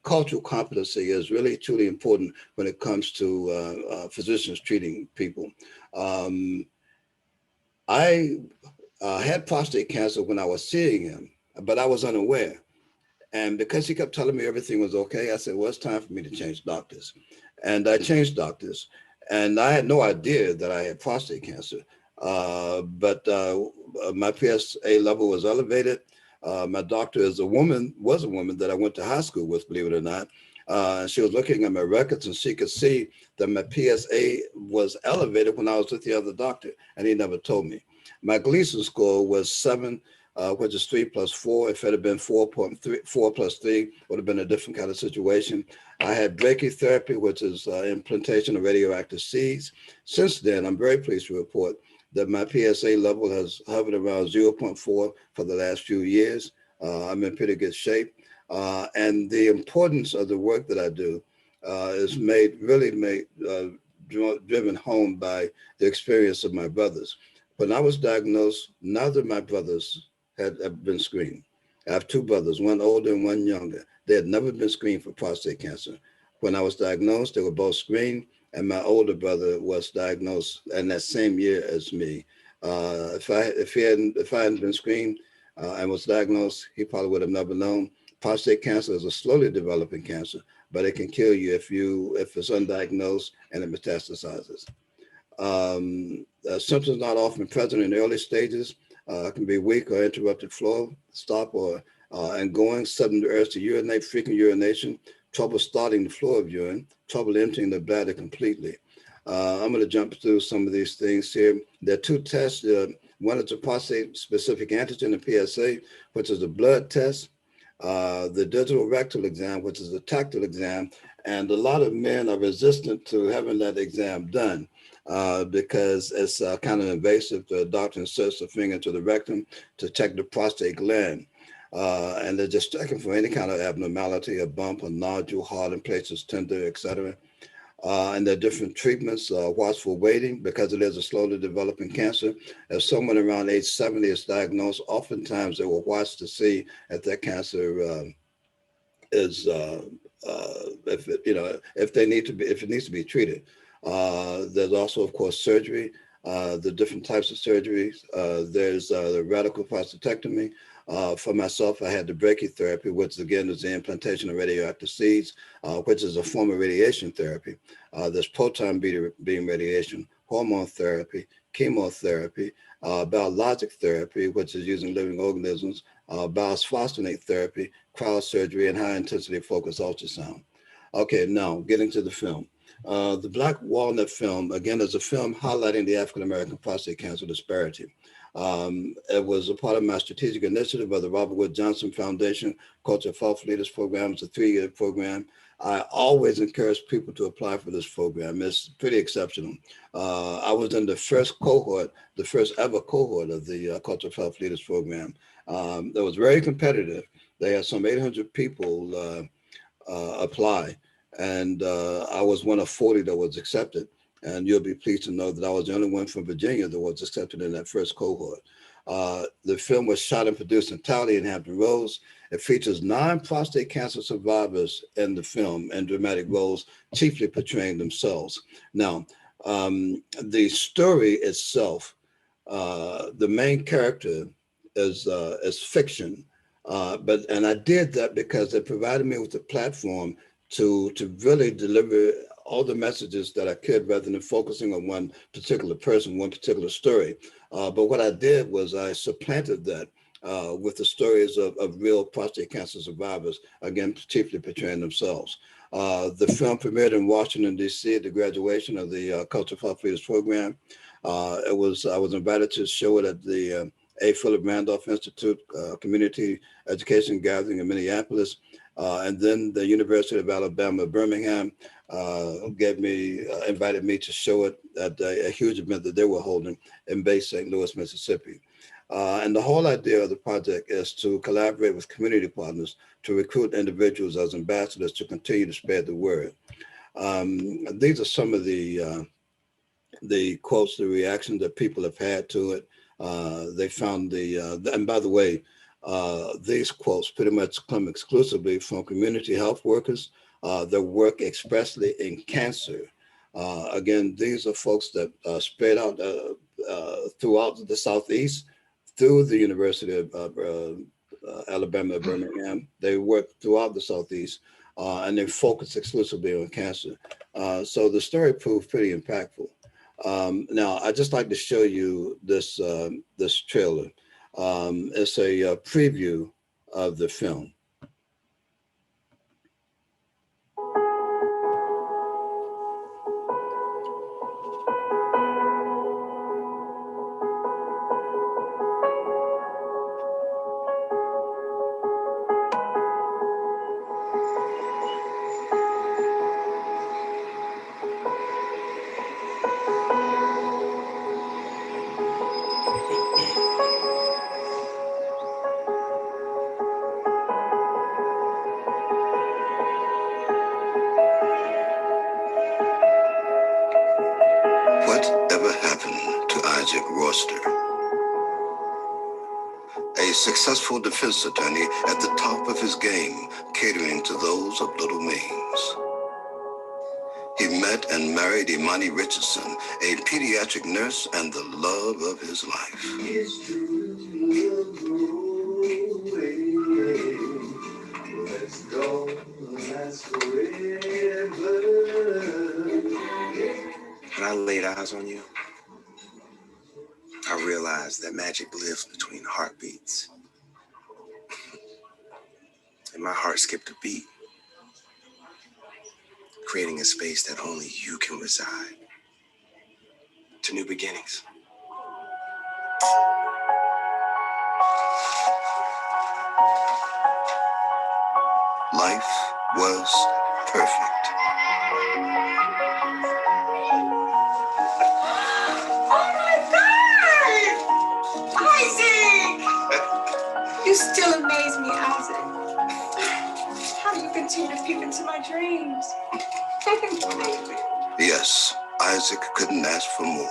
S18: cultural competency is really truly important when it comes to physicians treating people. I had prostate cancer when I was seeing him, but I was unaware. And because he kept telling me everything was okay, I said, well, it's time for me to change doctors. And I changed doctors. And I had no idea that I had prostate cancer. But my PSA level was elevated. My doctor is was a woman that I went to high school with, believe it or not. She was looking at my records and she could see that my PSA was elevated when I was with the other doctor, and he never told me. My Gleason score was 7, which is 3 plus 4. If it had been 4.3, 4 plus 3, would have been a different kind of situation. I had brachytherapy, which is implantation of radioactive seeds. Since then, I'm very pleased to report that my PSA level has hovered around 0.4 for the last few years. I'm in pretty good shape. And the importance of the work that I do is driven home by the experience of my brothers. When I was diagnosed, neither of my brothers had been screened. I have 2 brothers, one older and one younger. They had never been screened for prostate cancer. When I was diagnosed, they were both screened, and my older brother was diagnosed in that same year as me. If I hadn't been screened and was diagnosed, he probably would have never known. Prostate cancer is a slowly developing cancer, but it can kill you if it's undiagnosed and it metastasizes. Symptoms not often present in the early stages. Can be weak or interrupted flow, stop and going, sudden urge to urinate, frequent urination, trouble starting the flow of urine, trouble emptying the bladder completely. I'm going to jump through some of these things here. There are 2 tests. One is a prostate-specific antigen, the PSA, which is a blood test. The digital rectal exam, which is a tactile exam, and a lot of men are resistant to having that exam done because it's kind of invasive. The doctor inserts a finger to the rectum to check the prostate gland. And they're just checking for any kind of abnormality, a bump, a nodule, hard in places, tender, etc. And there are different treatments, watchful waiting, because it is a slowly developing cancer. If someone around age 70 is diagnosed, oftentimes they will watch to see if that cancer is, if it needs to be treated. There's also, of course, surgery, the different types of surgeries. There's the radical prostatectomy. For myself, I had the brachytherapy, which again is the implantation of radioactive seeds, which is a form of radiation therapy. There's proton beam radiation, hormone therapy, chemotherapy, biologic therapy, which is using living organisms, bisphosphonate therapy, cryosurgery, and high-intensity focused ultrasound. Okay, now getting to the film. The Black Walnut film, again, is a film highlighting the African-American prostate cancer disparity. It was a part of my strategic initiative of the Robert Wood Johnson Foundation Culture of Health Leaders Program. It's a 3-year program. I always encourage people to apply for this program. It's pretty exceptional. I was in the first cohort, the first ever cohort of the Culture of Health Leaders Program. It was very competitive. They had some 800 people apply, and I was one of 40 that was accepted. And you'll be pleased to know that I was the only one from Virginia that was accepted in that first cohort. The film was shot and produced entirely in Hampton Roads. It features 9 prostate cancer survivors in the film in dramatic roles, chiefly portraying themselves. Now, the story itself, the main character is fiction, and I did that because it provided me with a platform to really deliver all the messages that I could rather than focusing on one particular person, one particular story. But what I did was I supplanted that with the stories of real prostate cancer survivors, again, chiefly portraying themselves. The film premiered in Washington, D.C. at the graduation of the Culture of Health Leaders Program. I was invited to show it at the A. Philip Randolph Institute Community Education Gathering in Minneapolis. And then the University of Alabama, Birmingham, invited me to show it at a huge event that they were holding in Bay St. Louis, Mississippi. And the whole idea of the project is to collaborate with community partners to recruit individuals as ambassadors to continue to spread the word. These are some of the quotes, the reactions that people have had to it. They found and by the way, these quotes pretty much come exclusively from community health workers that work expressly in cancer. Again, these are folks that spread out throughout the Southeast, through the University of Alabama at Birmingham. They work throughout the Southeast and they focus exclusively on cancer. So the story proved pretty impactful. Now, I'd just like to show you this trailer. It's a preview of the film. Whatever happened to Isaac Royster? A successful defense attorney at the top of his game, catering to those of little means. He met and married Imani Richardson, a pediatric nurse and the love of his life. Let's go, let's forever.
S21: When I laid eyes on you, I realized that magic lives between heartbeats. And my heart skipped a beat, creating a space that only you can reside. To new beginnings.
S18: Life was perfect.
S20: Oh my God! Isaac! You still amaze me, Isaac. How do you continue to peep into my dreams?
S18: Yes, Isaac couldn't ask for more.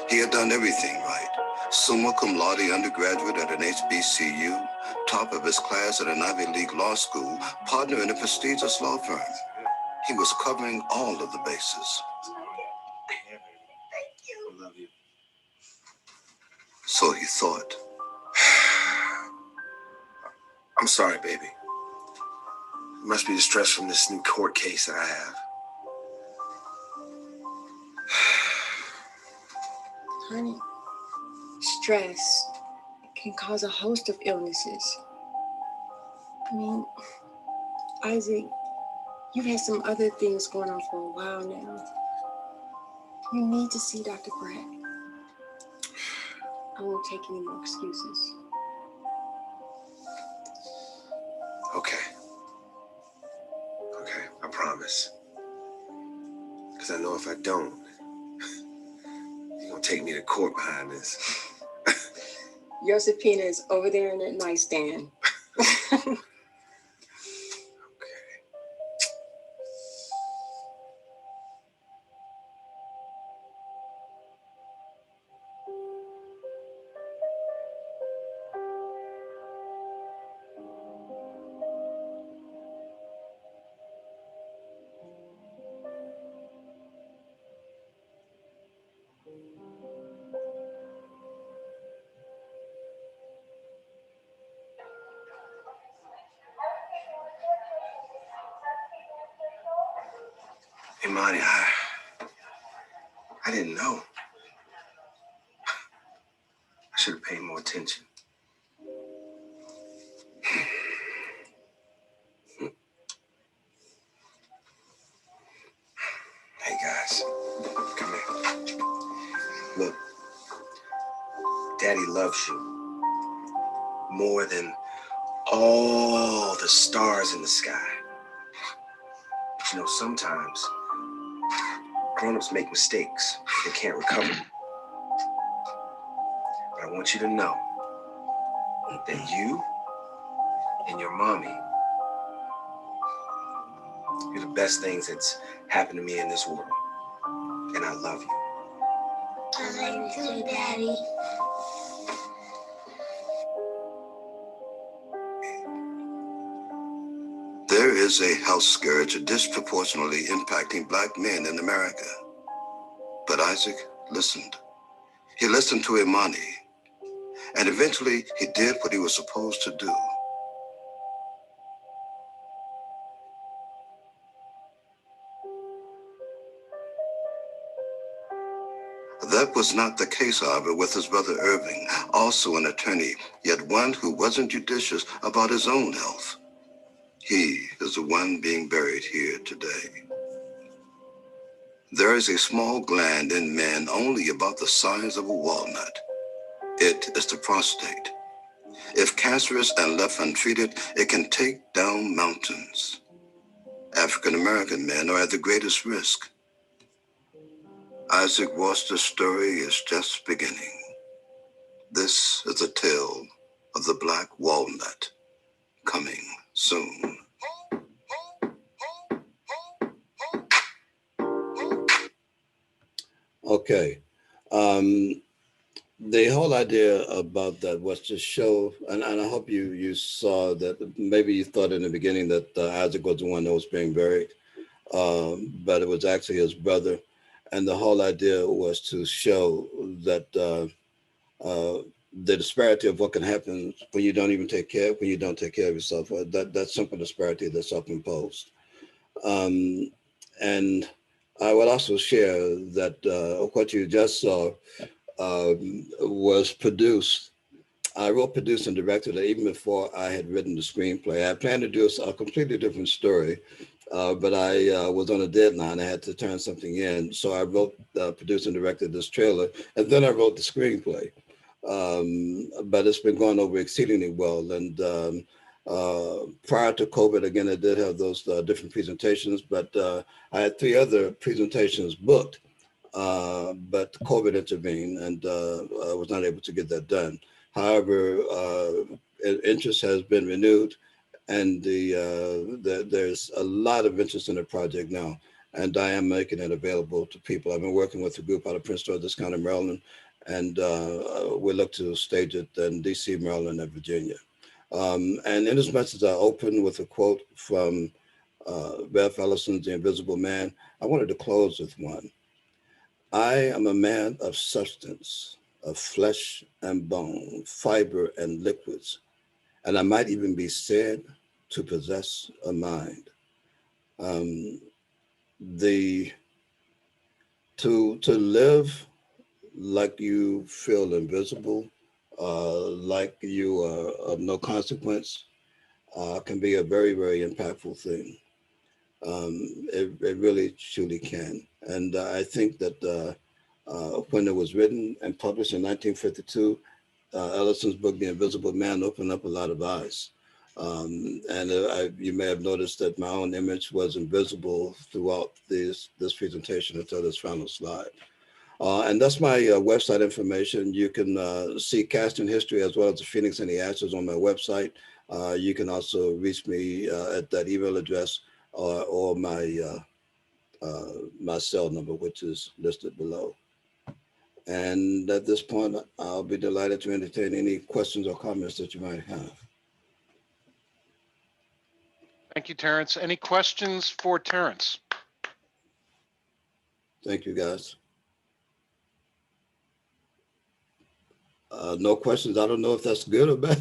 S18: He had done everything right. Summa cum laude undergraduate at an HBCU, top of his class at an Ivy League law school, partner in a prestigious law firm. He was covering all of the bases.
S20: Thank you.
S21: I love you.
S18: So he thought.
S21: I'm sorry, baby. It must be the stress from this new court case that I have.
S22: Honey, stress can cause a host of illnesses. I mean, Isaac, you've had some other things going on for a while now. You need to see Dr. Brett. I won't take any more excuses.
S21: Okay. Okay, I promise. Because I know if I don't, you're going to take me to court behind this.
S22: Your subpoena is over there in that nightstand.
S21: Imani, I didn't know. I should have paid more attention. Hey guys, come here. Look, Daddy loves you more than all the stars in the sky. But you know, sometimes grown-ups make mistakes and can't recover. But I want you to know that you and your mommy, you're the best things that's happened to me in this world. And I love you.
S20: I love you too, Daddy.
S18: There is a health scourge disproportionately impacting Black men in America. But Isaac listened. He listened to Imani, and eventually he did what he was supposed to do. That was not the case, however, with his brother Irving, also an attorney, yet one who wasn't judicious about his own health. He is the one being buried here today. There is a small gland in men only about the size of a walnut. It is the prostate. If cancerous and left untreated, it can take down mountains. African American men are at the greatest risk. Isaac Worcester's story is just beginning. This is a tale of the Black Walnut, coming soon. Okay. The whole idea about that was to show, and I hope you saw that, maybe you thought in the beginning that Isaac was the one that was being buried, but it was actually his brother. And the whole idea was to show that the disparity of what can happen when you don't even take care, when you don't take care of yourself, that simple disparity that's self-imposed. And I would also share that what you just saw was produced. I wrote, produced, and directed it even before I had written the screenplay. I planned to do a completely different story, but I was on a deadline. I had to turn something in. So I wrote, produced, and directed this trailer, and then I wrote the screenplay. But it's been going over exceedingly well. And prior to COVID, again, I did have those different presentations, but I had 3 other presentations booked. But COVID intervened, and I was not able to get that done. However, interest has been renewed, and there's a lot of interest in the project now, and I am making it available to people. I've been working with a group out of Prince George's County, Maryland, and we look to stage it in DC, Maryland, and Virginia. And in as much as I open with a quote from Beth Ellison's The Invisible Man, I wanted to close with one. I am a man of substance, of flesh and bone, fiber and liquids, and I might even be said to possess a mind. To live like you feel invisible, like you are of no consequence, can be a very, very impactful thing. It really truly can. And I think that when it was written and published in 1952, Ellison's book, The Invisible Man, opened up a lot of eyes. You may have noticed that my own image was invisible throughout this presentation until this final slide. And that's my website information. You can see casting history as well as the Phoenix and the Ashes on my website. You can also reach me at that email address or my my cell number, which is listed below. And at this point, I'll be delighted to entertain any questions or comments that you might have.
S2: Thank you, Terrence. Any questions for Terrence?
S18: Thank you, guys. No questions. I don't know if that's good or bad.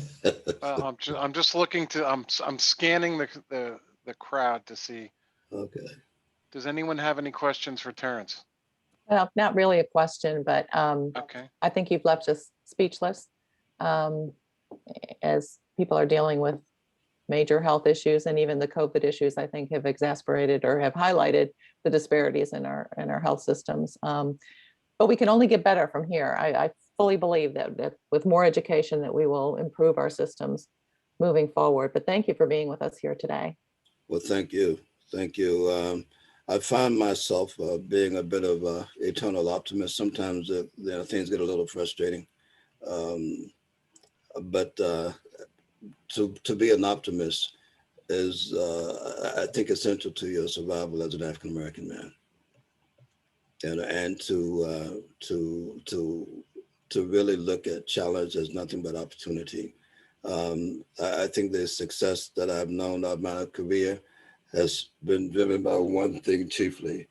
S2: I'm just looking to. I'm scanning the crowd to see.
S18: Okay.
S2: Does anyone have any questions for Terrence?
S3: Well, not really a question, but
S2: Okay.
S3: I think you've left us speechless as people are dealing with major health issues, and even the COVID issues, I think, have exacerbated or have highlighted the disparities in our health systems. But we can only get better from here. I fully believe that with more education that we will improve our systems moving forward. But thank you for being with us here today.
S18: Well, thank you. Thank you. I find myself being a bit of an eternal optimist. Sometimes things get a little frustrating. But to be an optimist is, I think, essential to your survival as an African-American man. And to really look at challenge as nothing but opportunity. I think the success that I've known of my career has been driven by one thing chiefly.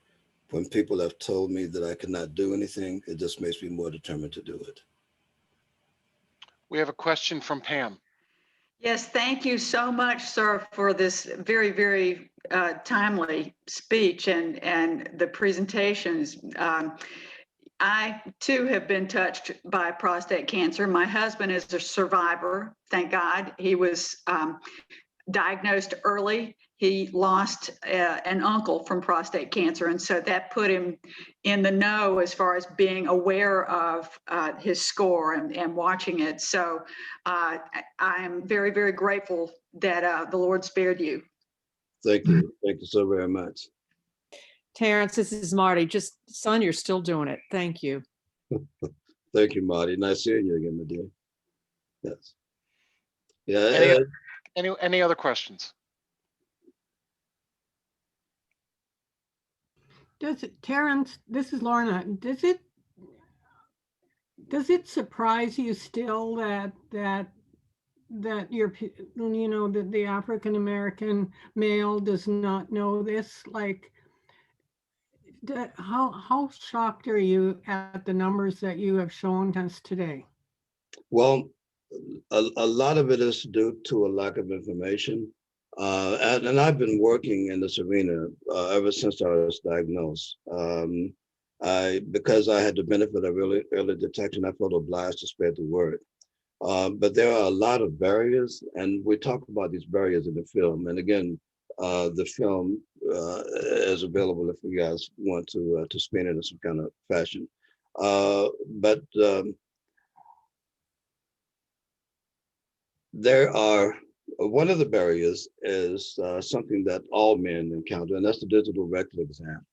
S18: When people have told me that I cannot do anything, it just makes me more determined to do it.
S2: We have a question from Pam.
S7: Yes, thank you so much, sir, for this very, very timely speech and the presentations. I too have been touched by prostate cancer. My husband is a survivor, thank God. He was diagnosed early. He lost an uncle from prostate cancer, and so that put him in the know as far as being aware of his score and watching it. So I am very, very grateful that the Lord spared you.
S18: Thank you. Thank you so very much.
S1: Terrence, this is Marty. Just, son, you're still doing it. Thank you.
S18: Thank you, Marty. Nice seeing you again, my dear. Yes. Yeah.
S2: Any other questions?
S12: Does it, Terrence, this is Lorna, does it surprise you still that your, you know, that the African-American male does not know this? Like, how shocked are you at the numbers that you have shown us today?
S18: Well, a lot of it is due to a lack of information. And I've been working in this arena ever since I was diagnosed. Because I had the benefit of early detection, I felt obliged to spread the word. But there are a lot of barriers, and we talk about these barriers in the film. And again, the film is available if you guys want to screen it in some kind of fashion. There are, one of the barriers is something that all men encounter, and that's the digital rectal exam.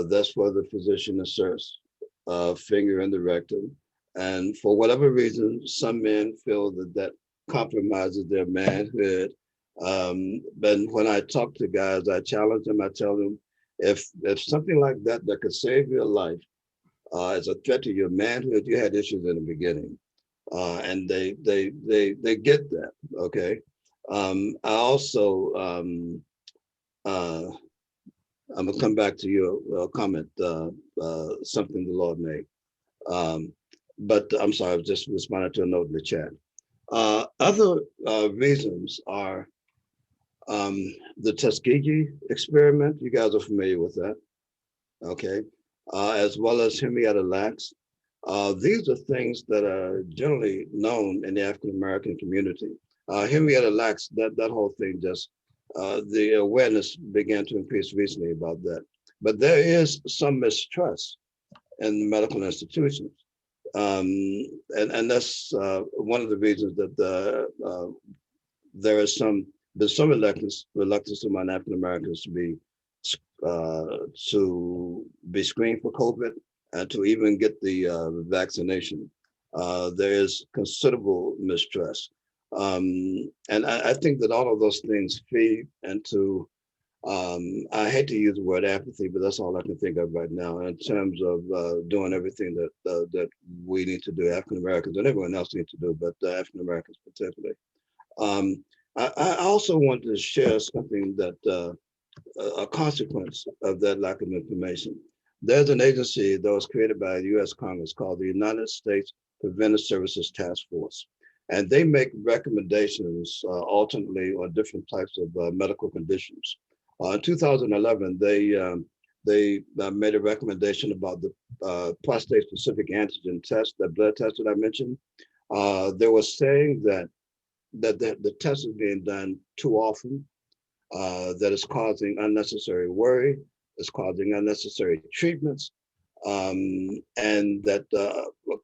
S18: That's where the physician inserts a finger in the rectum. And for whatever reason, some men feel that compromises their manhood. But when I talk to guys, I challenge them, I tell them, if something like that could save your life as a threat to your manhood, you had issues in the beginning. And they get that, okay? I also, I'm gonna come back to your comment, something the Lord made. But I'm sorry, I was just responding to a note in the chat. Other reasons are the Tuskegee experiment. You guys are familiar with that, okay? As well as Henrietta Lacks. These are things that are generally known in the African-American community. Henrietta Lacks, that whole thing just, the awareness began to increase recently about that. But there is some mistrust in medical institutions. And that's one of the reasons that there's some reluctance among African Americans to be screened for COVID and to even get the vaccination. There is considerable mistrust. And I think that all of those things feed into, I hate to use the word apathy, but that's all I can think of right now in terms of doing everything that we need to do, African Americans and everyone else needs to do, but African Americans particularly. I also want to share something that a consequence of that lack of information. There's an agency that was created by the US Congress called the United States Preventive Services Task Force. And they make recommendations alternately on different types of medical conditions. In 2011, they made a recommendation about the prostate-specific antigen test, that blood test that I mentioned. They were saying that the test is being done too often, that it's causing unnecessary worry, it's causing unnecessary treatments, and that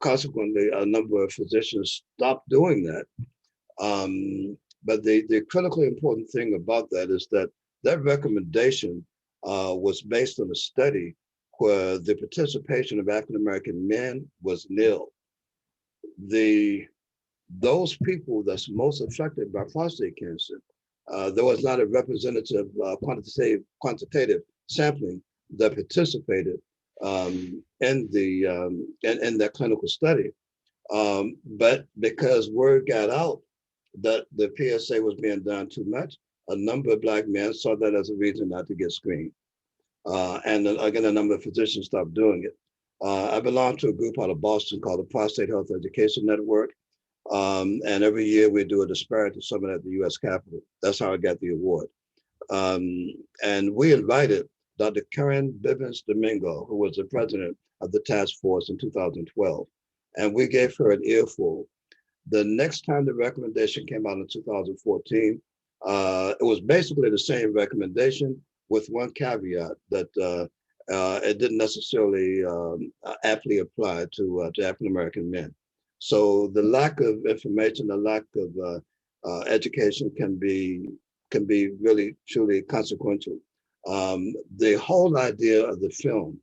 S18: consequently a number of physicians stopped doing that. But the critically important thing about that is that recommendation was based on a study where the participation of African American men was nil. Those people that's most affected by prostate cancer, there was not a representative quantitative sampling that participated in that clinical study. But because word got out that the PSA was being done too much, a number of Black men saw that as a reason not to get screened. And then, again, a number of physicians stopped doing it. I belong to a group out of Boston called the Prostate Health Education Network. And every year we do a disparity summit at the US Capitol. That's how I got the award. And we invited Dr. Karen Bivens Domingo, who was the president of the task force in 2012. And we gave her an earful. The next time the recommendation came out in 2014, it was basically the same recommendation with one caveat that it didn't necessarily aptly apply to African-American men. So the lack of information, the lack of education can be really truly consequential. The whole idea of the film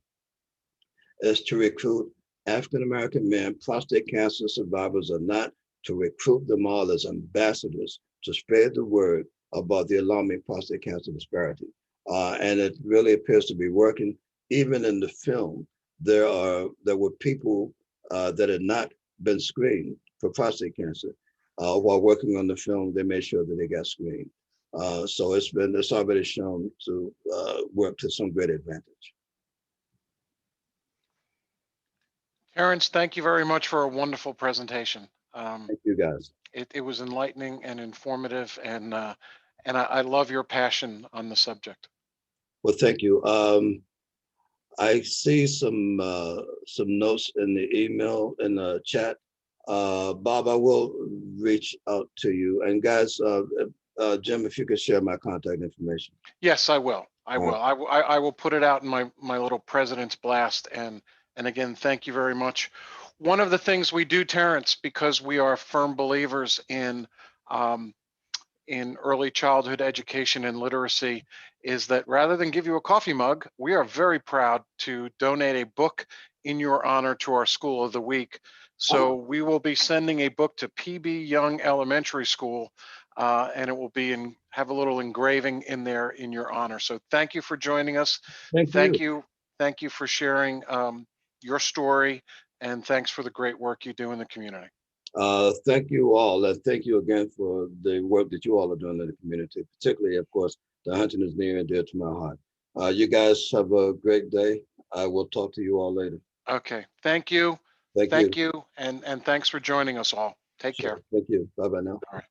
S18: is to recruit African-American men, prostate cancer survivors or not, to recruit them all as ambassadors to spread the word about the alarming prostate cancer disparity. And it really appears to be working. Even in the film, there were people that had not been screened for prostate cancer. While working on the film, they made sure that they got screened. So it's already shown to work to some great advantage.
S2: Terrence, thank you very much for a wonderful presentation.
S18: Thank you, guys.
S2: It was enlightening and informative, and I love your passion on the subject.
S18: Well, thank you. I see some notes in the email in the chat. Bob, I will reach out to you. And guys, Jim, if you could share my contact information.
S2: Yes, I will. I will. I will put it out in my little president's blast. And again, thank you very much. One of the things we do, Terrence, because we are firm believers in early childhood education and literacy, is that rather than give you a coffee mug, we are very proud to donate a book in your honor to our School of the Week. So we will be sending a book to PB Young Elementary School, and it will be have a little engraving in there in your honor. So thank you for joining us. Thank you for sharing your story, and thanks for the great work you do in the community.
S18: Thank you all, and thank you again for the work that you all are doing in the community, particularly, of course, the hunting is near and dear to my heart. You guys have a great day. I will talk to you all later.
S2: Okay, thank you. Thank you, and thanks for joining us all. Take care.
S18: Thank you. Bye-bye now.
S2: All right.